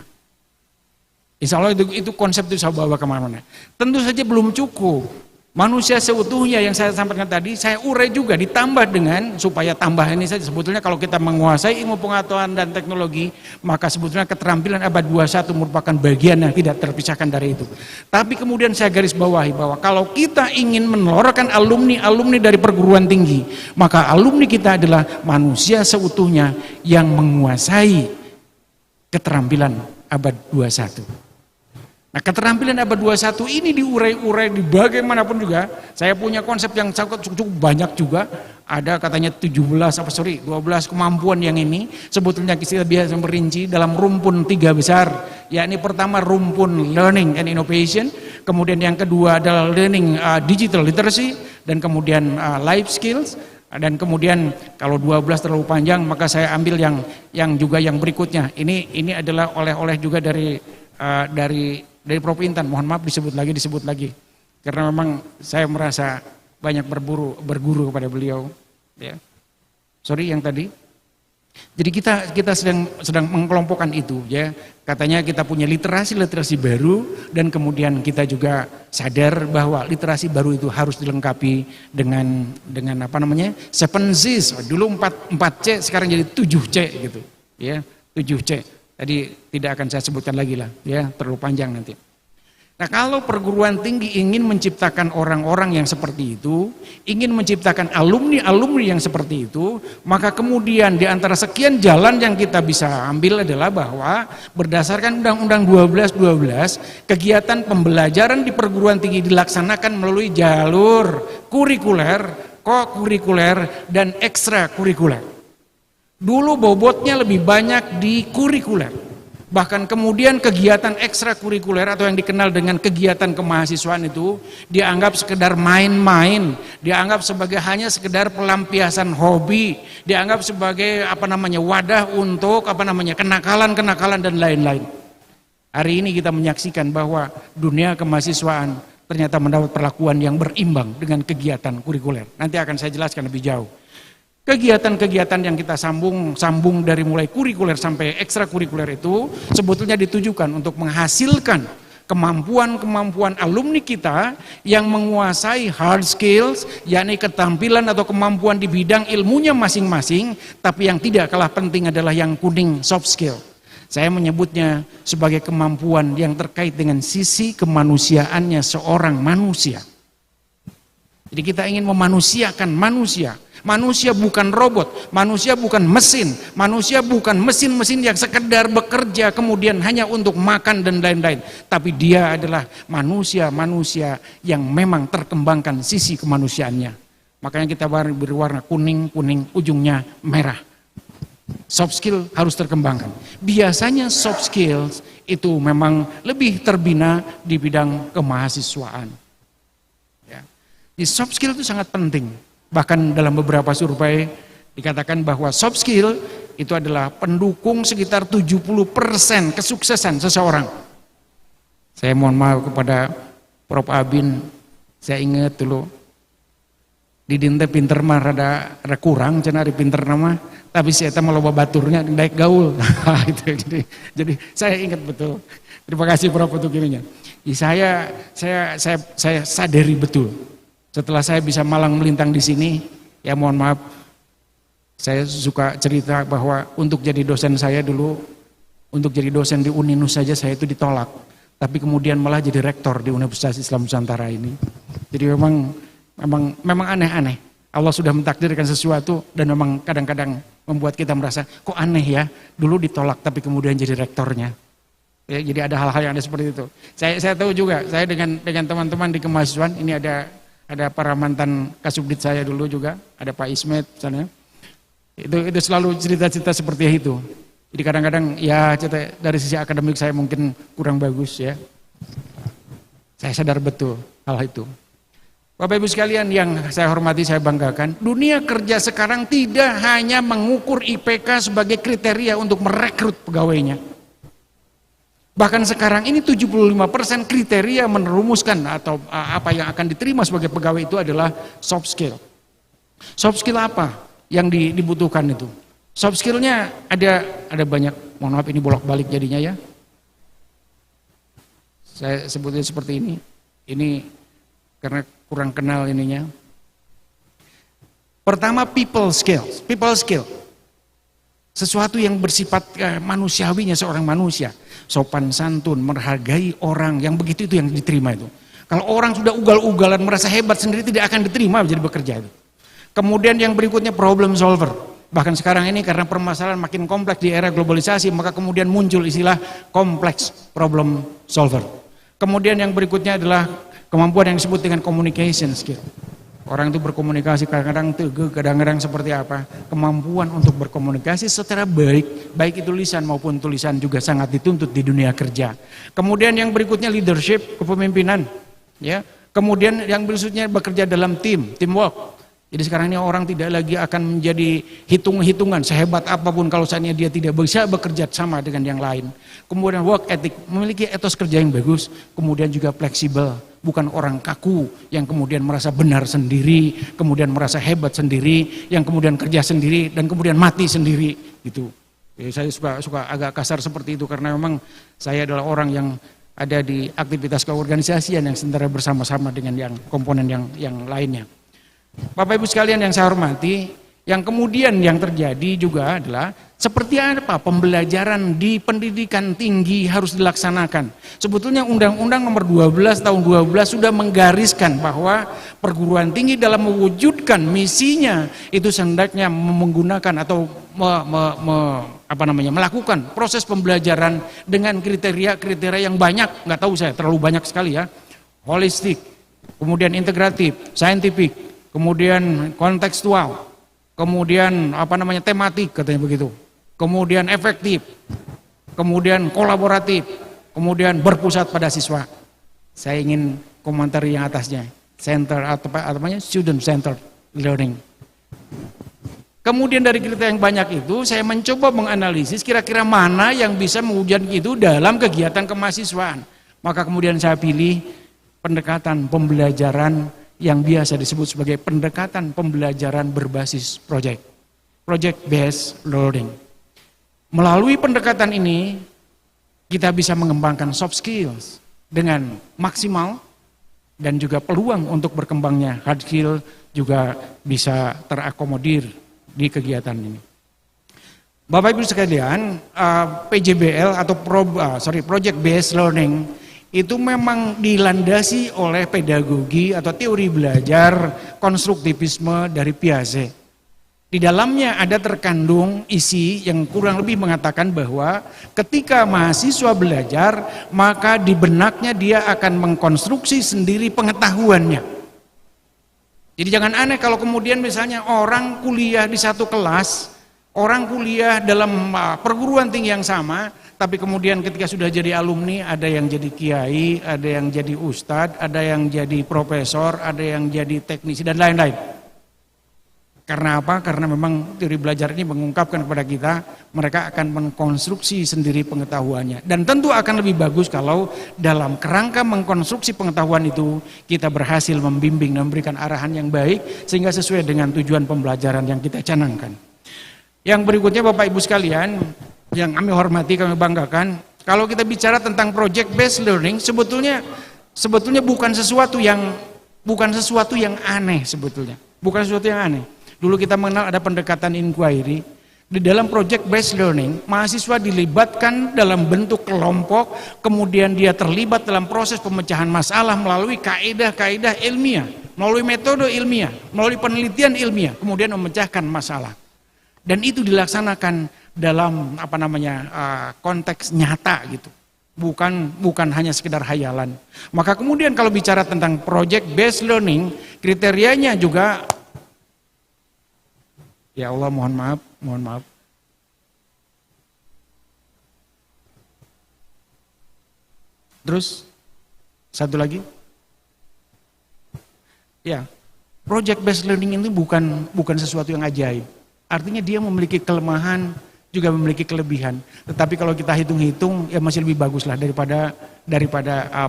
Insya Allah itu konsep itu saya bawa kemana-mana. Tentu saja belum cukup. Manusia seutuhnya yang saya sampaikan tadi, saya urai juga ditambah dengan, supaya tambah ini saja. Sebetulnya kalau kita menguasai ilmu pengetahuan dan teknologi, maka sebetulnya keterampilan abad 21 merupakan bagian yang tidak terpisahkan dari itu. Tapi kemudian saya garis bawahi bahwa kalau kita ingin menolorkan alumni dari perguruan tinggi, maka alumni kita adalah manusia seutuhnya yang menguasai keterampilan abad 21. Nah, keterampilan abad 21 ini diurai-urai di bagaimanapun juga. Saya punya konsep yang cukup banyak juga. Ada katanya 12 kemampuan yang ini. Sebetulnya kita biasa merinci dalam rumpun 3 besar. Yakni pertama rumpun learning and innovation. Kemudian yang kedua adalah learning digital literacy. Dan kemudian life skills. Dan kemudian kalau 12 terlalu panjang, maka saya ambil yang juga yang berikutnya. Ini adalah oleh-oleh juga dari Prof. Intan, mohon maaf disebut lagi. Karena memang saya merasa banyak berguru kepada beliau. Ya. Sorry yang tadi. Jadi kita sedang mengelompokkan itu, ya. Katanya kita punya literasi baru, dan kemudian kita juga sadar bahwa literasi baru itu harus dilengkapi dengan 7 C's. Dulu 4C, sekarang jadi 7C gitu. Ya, 7C. Tadi tidak akan saya sebutkan lagi lah, ya, terlalu panjang nanti. Nah, kalau perguruan tinggi ingin menciptakan orang-orang yang seperti itu, ingin menciptakan alumni yang seperti itu, maka kemudian di antara sekian jalan yang kita bisa ambil adalah bahwa berdasarkan Undang-Undang 12 kegiatan pembelajaran di perguruan tinggi dilaksanakan melalui jalur kurikuler, kokurikuler, dan ekstrakurikuler. Dulu bobotnya lebih banyak di kurikuler. Bahkan kemudian kegiatan ekstrakurikuler atau yang dikenal dengan kegiatan kemahasiswaan itu dianggap sekedar main-main, dianggap sebagai hanya sekedar pelampiasan hobi, dianggap sebagai wadah untuk kenakalan dan lain-lain. Hari ini kita menyaksikan bahwa dunia kemahasiswaan ternyata mendapat perlakuan yang berimbang dengan kegiatan kurikuler. Nanti akan saya jelaskan lebih jauh. Kegiatan-kegiatan yang kita sambung dari mulai kurikuler sampai ekstrakurikuler itu sebetulnya ditujukan untuk menghasilkan kemampuan-kemampuan alumni kita yang menguasai hard skills, yakni keterampilan atau kemampuan di bidang ilmunya masing-masing, tapi yang tidak kalah penting adalah yang kuning, soft skill. Saya menyebutnya sebagai kemampuan yang terkait dengan sisi kemanusiaannya seorang manusia. Jadi kita ingin memanusiakan manusia. Manusia bukan robot, manusia bukan mesin, manusia bukan mesin-mesin yang sekedar bekerja kemudian hanya untuk makan dan lain-lain. Tapi dia adalah manusia-manusia yang memang terkembangkan sisi kemanusiaannya. Makanya kita berwarna kuning, ujungnya merah. Soft skill harus terkembangkan. Biasanya soft skills itu memang lebih terbina di bidang kemahasiswaan. Ya. Di soft skill itu sangat penting. Bahkan dalam beberapa survei dikatakan bahwa soft skill itu adalah pendukung sekitar 70% kesuksesan seseorang. Saya mohon maaf kepada Prof. Abin, saya ingat dulu Didin teh pinter mah rada kurang cenah ari pinter nama, tapi saya teh loba baturnya naik gaul. jadi saya ingat betul. Terima kasih Prof untuk ininya. Saya sadari betul. Setelah saya bisa malang melintang di sini, ya mohon maaf, saya suka cerita bahwa untuk jadi dosen saya dulu, untuk jadi dosen di Uninus saja saya itu ditolak. tapi kemudian malah jadi rektor di Universitas Islam Nusantara ini. Jadi memang aneh-aneh. Allah sudah mentakdirkan sesuatu dan memang kadang-kadang membuat kita merasa kok aneh ya, dulu ditolak tapi kemudian jadi rektornya. Ya, jadi ada hal-hal yang ada seperti itu. Saya tahu juga, saya dengan teman-teman di kemahasiswaan, ini ada para mantan kasubdit saya dulu juga, ada Pak Ismet misalnya. Itu selalu cerita-cerita seperti itu. Jadi kadang-kadang ya dari sisi akademik saya mungkin kurang bagus ya. Saya sadar betul hal itu. Bapak Ibu sekalian yang saya hormati, saya banggakan, dunia kerja sekarang tidak hanya mengukur IPK sebagai kriteria untuk merekrut pegawainya. Bahkan sekarang ini 75% kriteria menerumuskan atau apa yang akan diterima sebagai pegawai itu adalah soft skill. Soft skill apa yang dibutuhkan itu? Soft skillnya ada banyak, mohon maaf ini bolak-balik jadinya ya. Saya sebutnya seperti ini karena kurang kenal ininya. Pertama people skill. Sesuatu yang bersifat manusiawinya seorang manusia. Sopan santun, menghargai orang, yang begitu itu yang diterima itu. Kalau orang sudah ugal-ugalan merasa hebat sendiri tidak akan diterima menjadi bekerja itu. Kemudian yang berikutnya problem solver. Bahkan sekarang ini karena permasalahan makin kompleks di era globalisasi, maka kemudian muncul istilah kompleks problem solver. Kemudian yang berikutnya adalah kemampuan yang disebut dengan communication skill. Orang itu berkomunikasi kadang-kadang teguh, kadang-kadang seperti apa. Kemampuan untuk berkomunikasi secara baik itu lisan maupun tulisan juga sangat dituntut di dunia kerja. Kemudian yang berikutnya leadership, kepemimpinan. Ya. Kemudian yang berikutnya bekerja dalam teamwork. Jadi sekarang ini orang tidak lagi akan menjadi hitung-hitungan sehebat apapun kalau seandainya dia tidak bisa bekerja sama dengan yang lain. Kemudian work ethic, memiliki etos kerja yang bagus. Kemudian juga fleksibel, bukan orang kaku yang kemudian merasa benar sendiri, kemudian merasa hebat sendiri, yang kemudian kerja sendiri dan kemudian mati sendiri gitu. Jadi saya suka agak kasar seperti itu karena memang saya adalah orang yang ada di aktivitas keorganisasian yang sementara bersama-sama dengan yang komponen yang lainnya. Bapak Ibu sekalian yang saya hormati, yang kemudian yang terjadi juga adalah seperti apa pembelajaran di pendidikan tinggi harus dilaksanakan. Sebetulnya Undang-Undang Nomor 12 Tahun 12 sudah menggariskan bahwa perguruan tinggi dalam mewujudkan misinya itu hendaknya menggunakan atau melakukan proses pembelajaran dengan kriteria-kriteria yang banyak, nggak tahu saya terlalu banyak sekali ya, holistik, kemudian integratif, saintifik, kemudian kontekstual, kemudian tematik katanya begitu, kemudian efektif, kemudian kolaboratif, kemudian berpusat pada siswa. Saya ingin komentar yang atasnya, student centered learning. Kemudian dari kriteria yang banyak itu saya mencoba menganalisis kira-kira mana yang bisa mewujudkan itu dalam kegiatan kemahasiswaan. Maka kemudian saya pilih pendekatan pembelajaran yang biasa disebut sebagai pendekatan pembelajaran berbasis project based learning. Melalui pendekatan ini kita bisa mengembangkan soft skills dengan maksimal dan juga peluang untuk berkembangnya hard skill juga bisa terakomodir di kegiatan ini. Bapak Ibu sekalian, PJBL atau project based learning itu memang dilandasi oleh pedagogi atau teori belajar konstruktivisme dari Piaget. Di dalamnya ada terkandung isi yang kurang lebih mengatakan bahwa ketika mahasiswa belajar, maka di benaknya dia akan mengkonstruksi sendiri pengetahuannya. Jadi jangan aneh kalau kemudian misalnya orang kuliah di satu kelas, orang kuliah dalam perguruan tinggi yang sama, tapi kemudian ketika sudah jadi alumni ada yang jadi kiai, ada yang jadi ustadz, ada yang jadi profesor, ada yang jadi teknisi dan lain-lain. Karena apa? Karena memang teori belajar ini mengungkapkan kepada kita mereka akan mengkonstruksi sendiri pengetahuannya. Dan tentu akan lebih bagus kalau dalam kerangka mengkonstruksi pengetahuan itu kita berhasil membimbing dan memberikan arahan yang baik sehingga sesuai dengan tujuan pembelajaran yang kita canangkan. Yang berikutnya Bapak Ibu sekalian, yang kami hormati, kami banggakan, kalau kita bicara tentang project based learning sebetulnya bukan sesuatu yang aneh sebetulnya. Bukan sesuatu yang aneh. Dulu kita mengenal ada pendekatan inquiry. Di dalam project based learning, mahasiswa dilibatkan dalam bentuk kelompok, kemudian dia terlibat dalam proses pemecahan masalah melalui kaidah-kaidah ilmiah, melalui metode ilmiah, melalui penelitian ilmiah, kemudian memecahkan masalah. Dan itu dilaksanakan dalam konteks nyata gitu. Bukan hanya sekedar hayalan. Maka kemudian kalau bicara tentang project based learning, kriterianya juga, ya Allah mohon maaf. Terus satu lagi, ya project based learning ini bukan sesuatu yang ajaib. Artinya dia memiliki kelemahan juga memiliki kelebihan. Tetapi kalau kita hitung-hitung ya masih lebih bagus lah daripada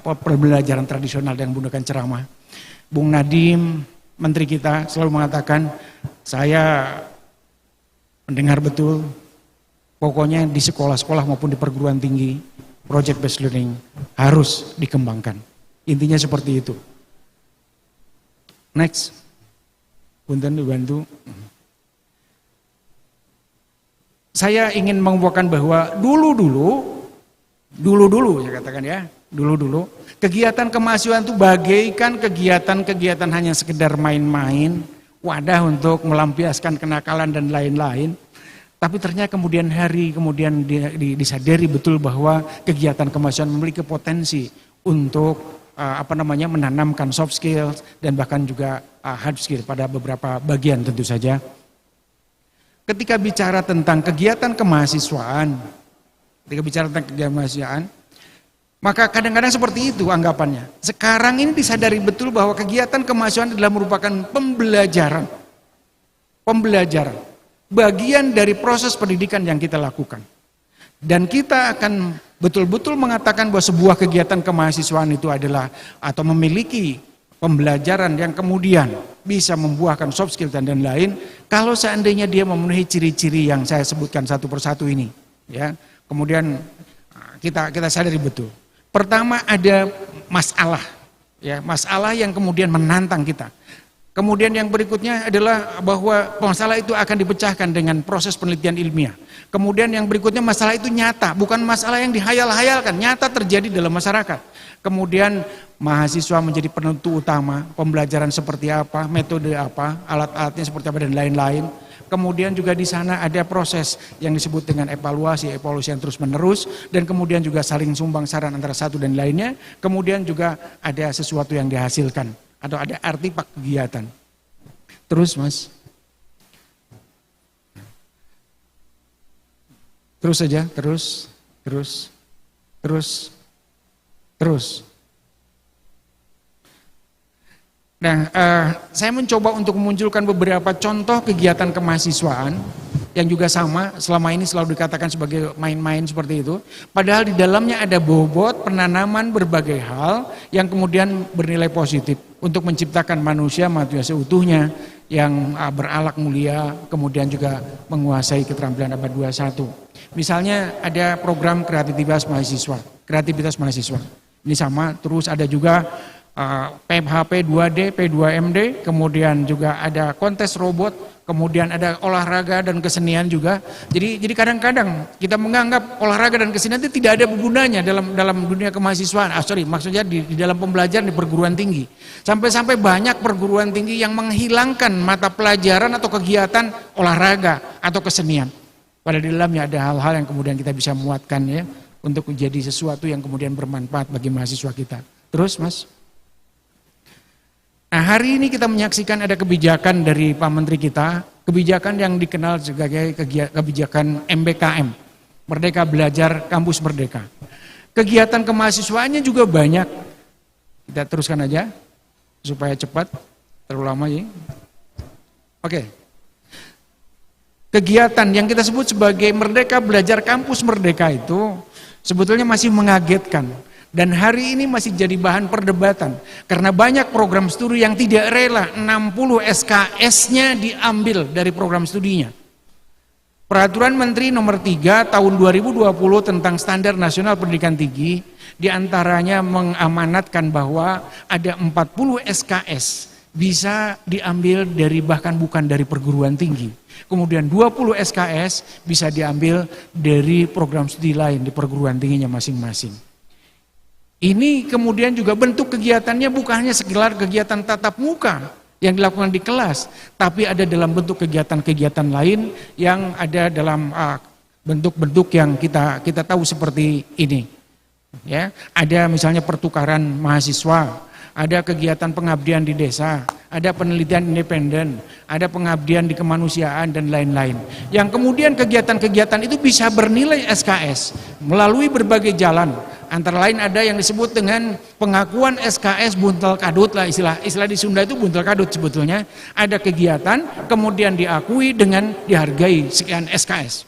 pembelajaran tradisional yang menggunakan ceramah. Bung Nadiem, menteri kita selalu mengatakan, saya mendengar betul, pokoknya di sekolah-sekolah maupun di perguruan tinggi, project based learning harus dikembangkan. Intinya seperti itu. Next. Punten dibantu. Saya ingin mengumpulkan bahwa dulu saya katakan ya, dulu kegiatan kemahasiswaan itu bagaikan kegiatan hanya sekedar main-main, wadah untuk melampiaskan kenakalan dan lain-lain. Tapi ternyata kemudian disadari betul bahwa kegiatan kemahasiswaan memiliki potensi untuk menanamkan soft skills dan bahkan juga hard skill pada beberapa bagian tentu saja. Ketika bicara tentang kegiatan kemahasiswaan, maka kadang-kadang seperti itu anggapannya. Sekarang ini disadari betul bahwa kegiatan kemahasiswaan adalah merupakan pembelajaran. Bagian dari proses pendidikan yang kita lakukan. Dan kita akan betul-betul mengatakan bahwa sebuah kegiatan kemahasiswaan itu adalah atau memiliki pembelajaran yang kemudian bisa membuahkan soft skill dan lain-lain kalau seandainya dia memenuhi ciri-ciri yang saya sebutkan satu persatu ini, ya. Kemudian kita sadari betul. Pertama ada masalah, ya, masalah yang kemudian menantang kita. Kemudian yang berikutnya adalah bahwa masalah itu akan dipecahkan dengan proses penelitian ilmiah. Kemudian yang berikutnya masalah itu nyata, bukan masalah yang dihayal-hayalkan, nyata terjadi dalam masyarakat. Kemudian mahasiswa menjadi penentu utama, pembelajaran seperti apa, metode apa, alat-alatnya seperti apa dan lain-lain. Kemudian juga di sana ada proses yang disebut dengan evaluasi yang terus-menerus, dan kemudian juga saling sumbang saran antara satu dan lainnya. Kemudian juga ada sesuatu yang dihasilkan atau ada artefak kegiatan. Terus Mas. Terus saja, terus. Nah, saya mencoba untuk memunculkan beberapa contoh kegiatan kemahasiswaan yang juga sama, selama ini selalu dikatakan sebagai main-main seperti itu. Padahal di dalamnya ada bobot penanaman berbagai hal yang kemudian bernilai positif untuk menciptakan manusia seutuhnya yang berakhlak mulia, kemudian juga menguasai keterampilan abad 21. Misalnya ada program kreativitas mahasiswa. Ini sama, terus ada juga PMHP 2D, P2MD, kemudian juga ada kontes robot, kemudian ada olahraga dan kesenian juga. Jadi kadang-kadang kita menganggap olahraga dan kesenian itu tidak ada gunanya dalam dunia kemahasiswaan. Maksudnya di dalam pembelajaran di perguruan tinggi. Sampai-sampai banyak perguruan tinggi yang menghilangkan mata pelajaran atau kegiatan olahraga atau kesenian. Pada di dalamnya ada hal-hal yang kemudian kita bisa muatkan ya untuk menjadi sesuatu yang kemudian bermanfaat bagi mahasiswa kita. Terus Mas. Nah, hari ini kita menyaksikan ada kebijakan dari Pak Menteri kita, kebijakan yang dikenal sebagai kebijakan MBKM, Merdeka Belajar Kampus Merdeka. Kegiatan kemahasiswaannya juga banyak. Kita teruskan aja supaya cepat, terlalu lama ya. Oke. Kegiatan yang kita sebut sebagai Merdeka Belajar Kampus Merdeka itu sebetulnya masih mengagetkan. Dan hari ini masih jadi bahan perdebatan. Karena banyak program studi yang tidak rela 60 SKS-nya diambil dari program studinya. Peraturan Menteri nomor 3 tahun 2020 tentang Standar Nasional Pendidikan Tinggi diantaranya mengamanatkan bahwa ada 40 SKS bisa diambil dari bahkan bukan dari perguruan tinggi. Kemudian 20 SKS bisa diambil dari program studi lain di perguruan tingginya masing-masing. Ini kemudian juga bentuk kegiatannya bukan hanya sekedar kegiatan tatap muka yang dilakukan di kelas, tapi ada dalam bentuk kegiatan-kegiatan lain yang ada dalam bentuk-bentuk yang kita tahu seperti ini. Ya, ada misalnya pertukaran mahasiswa, ada kegiatan pengabdian di desa, ada penelitian independen, ada pengabdian di kemanusiaan dan lain-lain. Yang kemudian kegiatan-kegiatan itu bisa bernilai SKS melalui berbagai jalan. Antara lain ada yang disebut dengan pengakuan SKS buntel kadut lah, istilah di Sunda itu buntel kadut sebetulnya. Ada kegiatan kemudian diakui dengan dihargai sekian SKS.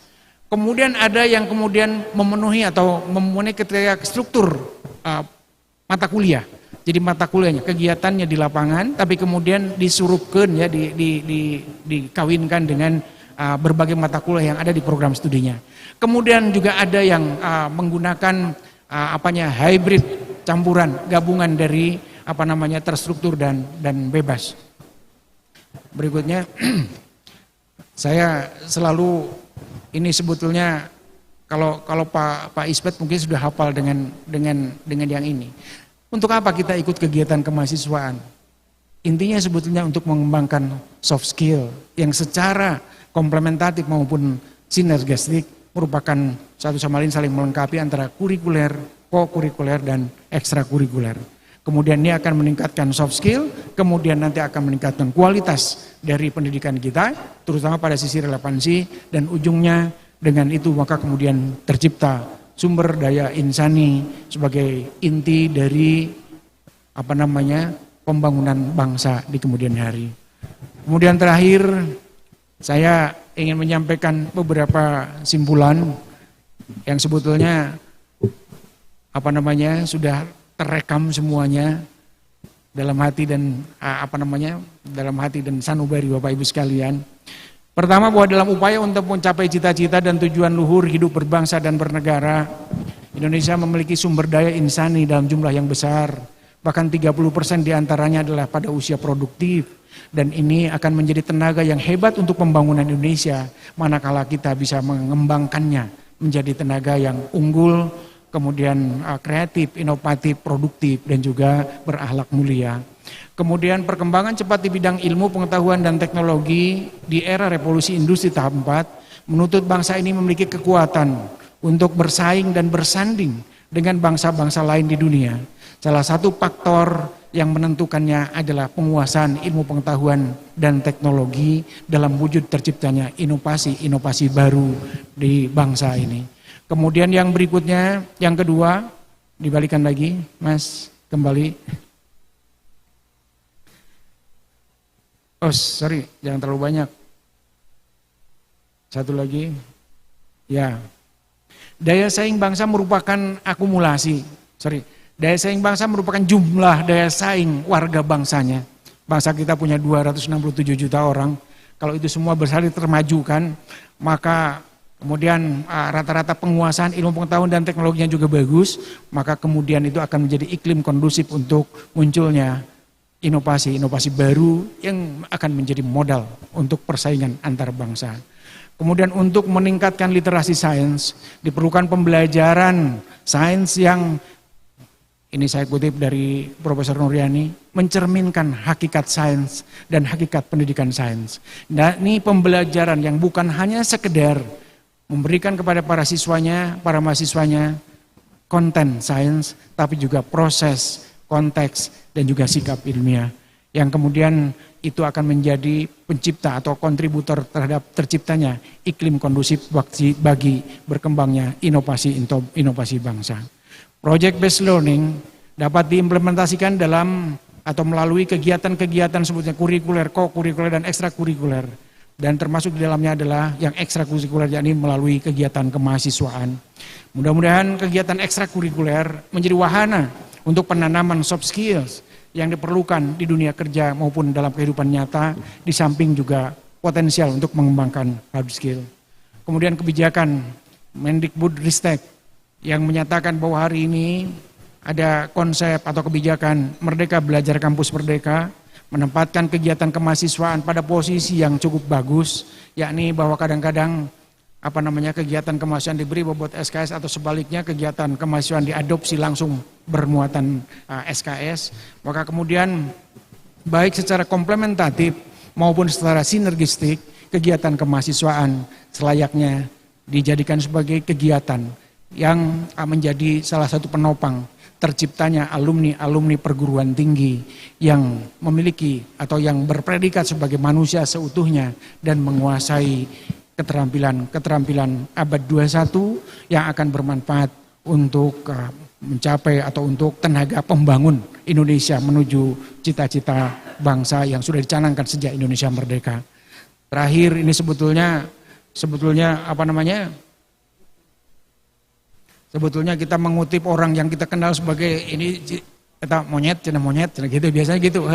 Kemudian ada yang kemudian memenuhi atau memenuhi kriteria struktur mata kuliah. Jadi mata kuliahnya, kegiatannya di lapangan, tapi kemudian disurupkan ya, dikawinkan dengan berbagai mata kuliah yang ada di program studinya. Kemudian juga ada yang menggunakan hybrid, campuran, gabungan dari terstruktur dan bebas. Berikutnya, saya selalu ini sebetulnya kalau Pak Ismet mungkin sudah hafal dengan yang ini. Untuk apa kita ikut kegiatan kemahasiswaan? Intinya sebetulnya untuk mengembangkan soft skill yang secara komplementatif maupun sinergistik merupakan satu sama lain saling melengkapi antara kurikuler, co-kurikuler, dan ekstrakurikuler. Kemudian ini akan meningkatkan soft skill, kemudian nanti akan meningkatkan kualitas dari pendidikan kita, terutama pada sisi relevansi, dan ujungnya dengan itu maka kemudian tercipta sumber daya insani sebagai inti dari pembangunan bangsa di kemudian hari. Kemudian terakhir saya ingin menyampaikan beberapa simpulan yang sebetulnya sudah terekam semuanya dalam hati dan dalam hati dan sanubari Bapak Ibu sekalian. Pertama, bahwa dalam upaya untuk mencapai cita-cita dan tujuan luhur hidup berbangsa dan bernegara, Indonesia memiliki sumber daya insani dalam jumlah yang besar, bahkan 30% diantaranya adalah pada usia produktif, dan ini akan menjadi tenaga yang hebat untuk pembangunan Indonesia, manakala kita bisa mengembangkannya menjadi tenaga yang unggul, kemudian kreatif, inovatif, produktif, dan juga berakhlak mulia. Kemudian perkembangan cepat di bidang ilmu, pengetahuan, dan teknologi di era revolusi industri tahap 4 menuntut bangsa ini memiliki kekuatan untuk bersaing dan bersanding dengan bangsa-bangsa lain di dunia. Salah satu faktor yang menentukannya adalah penguasaan ilmu pengetahuan dan teknologi dalam wujud terciptanya inovasi baru di bangsa ini. Kemudian yang berikutnya, yang kedua, dibalikan lagi, Mas, kembali. Oh, sorry, jangan terlalu banyak. Satu lagi. Ya. Daya saing bangsa merupakan akumulasi. Daya saing bangsa merupakan jumlah daya saing warga bangsanya. Bangsa kita punya 267 juta orang. Kalau itu semua bersalin termajukan, maka kemudian rata-rata penguasaan ilmu pengetahuan dan teknologinya juga bagus, maka kemudian itu akan menjadi iklim kondusif untuk munculnya inovasi baru yang akan menjadi modal untuk persaingan antar bangsa. Kemudian untuk meningkatkan literasi sains, diperlukan pembelajaran sains yang, ini saya kutip dari Profesor Nuryani, mencerminkan hakikat sains dan hakikat pendidikan sains. Nah, ini pembelajaran yang bukan hanya sekedar memberikan kepada para mahasiswanya konten sains, tapi juga proses, konteks, dan juga sikap ilmiah. Yang kemudian itu akan menjadi pencipta atau kontributor terhadap terciptanya iklim kondusif bagi berkembangnya inovasi bangsa. Project based learning dapat diimplementasikan dalam atau melalui kegiatan-kegiatan sebutnya kurikuler, co-kurikuler, dan ekstrakurikuler. Dan termasuk di dalamnya adalah yang ekstrakurikuler, yakni melalui kegiatan kemahasiswaan. Mudah-mudahan kegiatan ekstrakurikuler menjadi wahana untuk penanaman soft skills yang diperlukan di dunia kerja maupun dalam kehidupan nyata, di samping juga potensial untuk mengembangkan hard skill. Kemudian kebijakan Mendikbudristek yang menyatakan bahwa hari ini ada konsep atau kebijakan Merdeka Belajar Kampus Merdeka, menempatkan kegiatan kemahasiswaan pada posisi yang cukup bagus, yakni bahwa kadang-kadang kegiatan kemahasiswaan diberi bobot SKS atau sebaliknya kegiatan kemahasiswaan diadopsi langsung bermuatan SKS, maka kemudian baik secara komplementatif maupun secara sinergistik kegiatan kemahasiswaan selayaknya dijadikan sebagai kegiatan yang menjadi salah satu penopang terciptanya alumni-alumni perguruan tinggi yang memiliki atau yang berpredikat sebagai manusia seutuhnya dan menguasai keterampilan abad 21 yang akan bermanfaat untuk mencapai atau untuk tenaga pembangun Indonesia menuju cita-cita bangsa yang sudah dicanangkan sejak Indonesia merdeka. Terakhir ini sebetulnya kita mengutip orang yang kita kenal sebagai ini kita monyet gitu biasanya gitu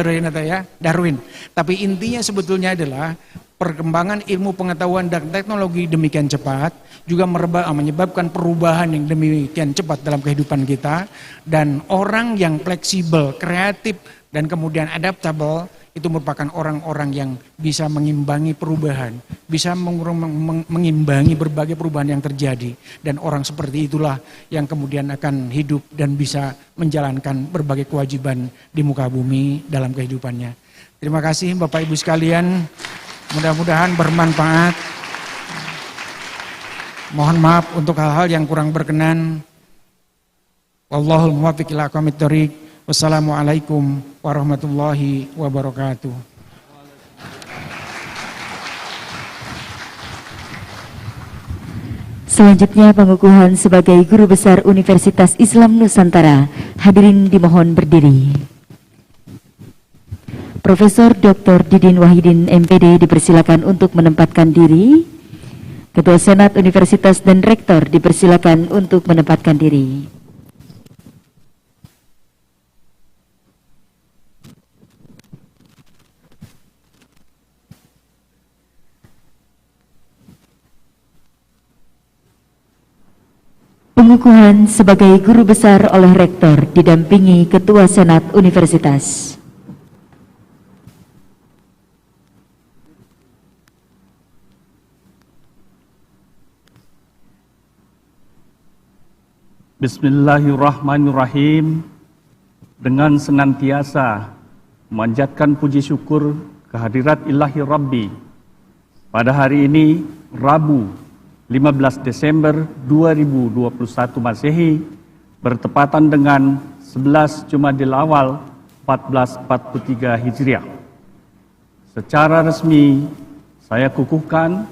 Darwin. Tapi intinya sebetulnya adalah perkembangan ilmu pengetahuan dan teknologi demikian cepat juga menyebabkan perubahan yang demikian cepat dalam kehidupan kita, dan orang yang fleksibel, kreatif dan kemudian adaptable itu merupakan orang-orang yang bisa mengimbangi perubahan, bisa mengimbangi berbagai perubahan yang terjadi, dan orang seperti itulah yang kemudian akan hidup dan bisa menjalankan berbagai kewajiban di muka bumi dalam kehidupannya. Terima kasih Bapak Ibu sekalian, mudah-mudahan bermanfaat. Mohon maaf untuk hal-hal yang kurang berkenan. Wallahul muwaffiq ila aqwamit thoriq. Wassalamualaikum warahmatullahi wabarakatuh. Selanjutnya pengukuhan sebagai Guru Besar Universitas Islam Nusantara. Hadirin dimohon berdiri. Profesor Dr. Didin Wahidin MPD dipersilakan untuk menempatkan diri. Ketua Senat Universitas dan Rektor dipersilakan untuk menempatkan diri. Pengukuhan sebagai Guru Besar oleh Rektor didampingi Ketua Senat Universitas. Bismillahirrahmanirrahim. Dengan senantiasa memanjatkan puji syukur kehadirat Ilahi Rabbi, pada hari ini Rabu 15 Desember 2021 Masehi bertepatan dengan 11 Jumadil Awal 1443 Hijriah. Secara resmi saya kukuhkan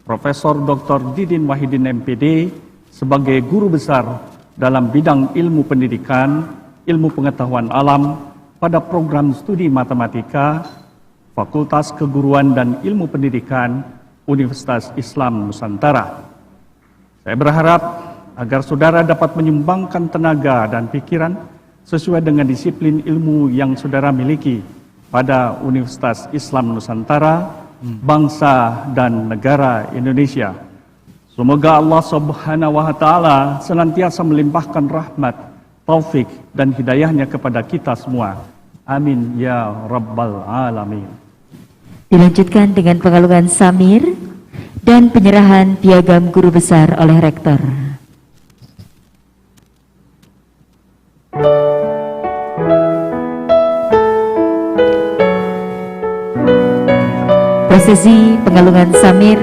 Profesor Dr. Didin Wahidin MPD sebagai Guru Besar dalam bidang ilmu pendidikan, ilmu pengetahuan alam pada program studi matematika, Fakultas Keguruan dan Ilmu Pendidikan Universitas Islam Nusantara. Saya berharap agar saudara dapat menyumbangkan tenaga dan pikiran sesuai dengan disiplin ilmu yang saudara miliki pada Universitas Islam Nusantara, bangsa dan negara Indonesia. Semoga Allah Subhanahu wa Ta'ala senantiasa melimpahkan rahmat, taufik dan hidayahnya kepada kita semua. Amin ya Rabbal Alamin. Dilanjutkan dengan pengalungan samir dan penyerahan piagam Guru Besar oleh Rektor. Prosesi pengalungan samir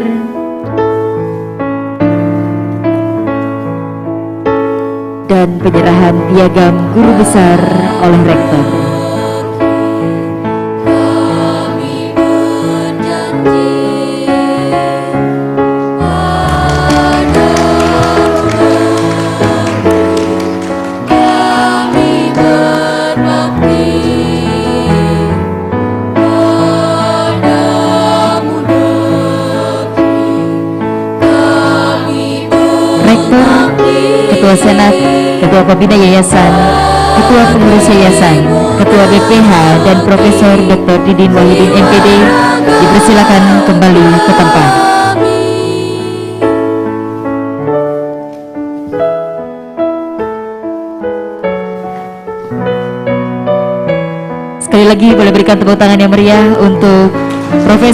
dan penyerahan piagam Guru Besar oleh Rektor. Ketua Senat, Ketua Pembina Yayasan, Ketua Pengurus Yayasan, Ketua BPH, dan Profesor Dr. Didin Wahidin MPD dipersilakan kembali ke tempat. Sekali lagi boleh berikan tepuk tangan yang meriah untuk Profesor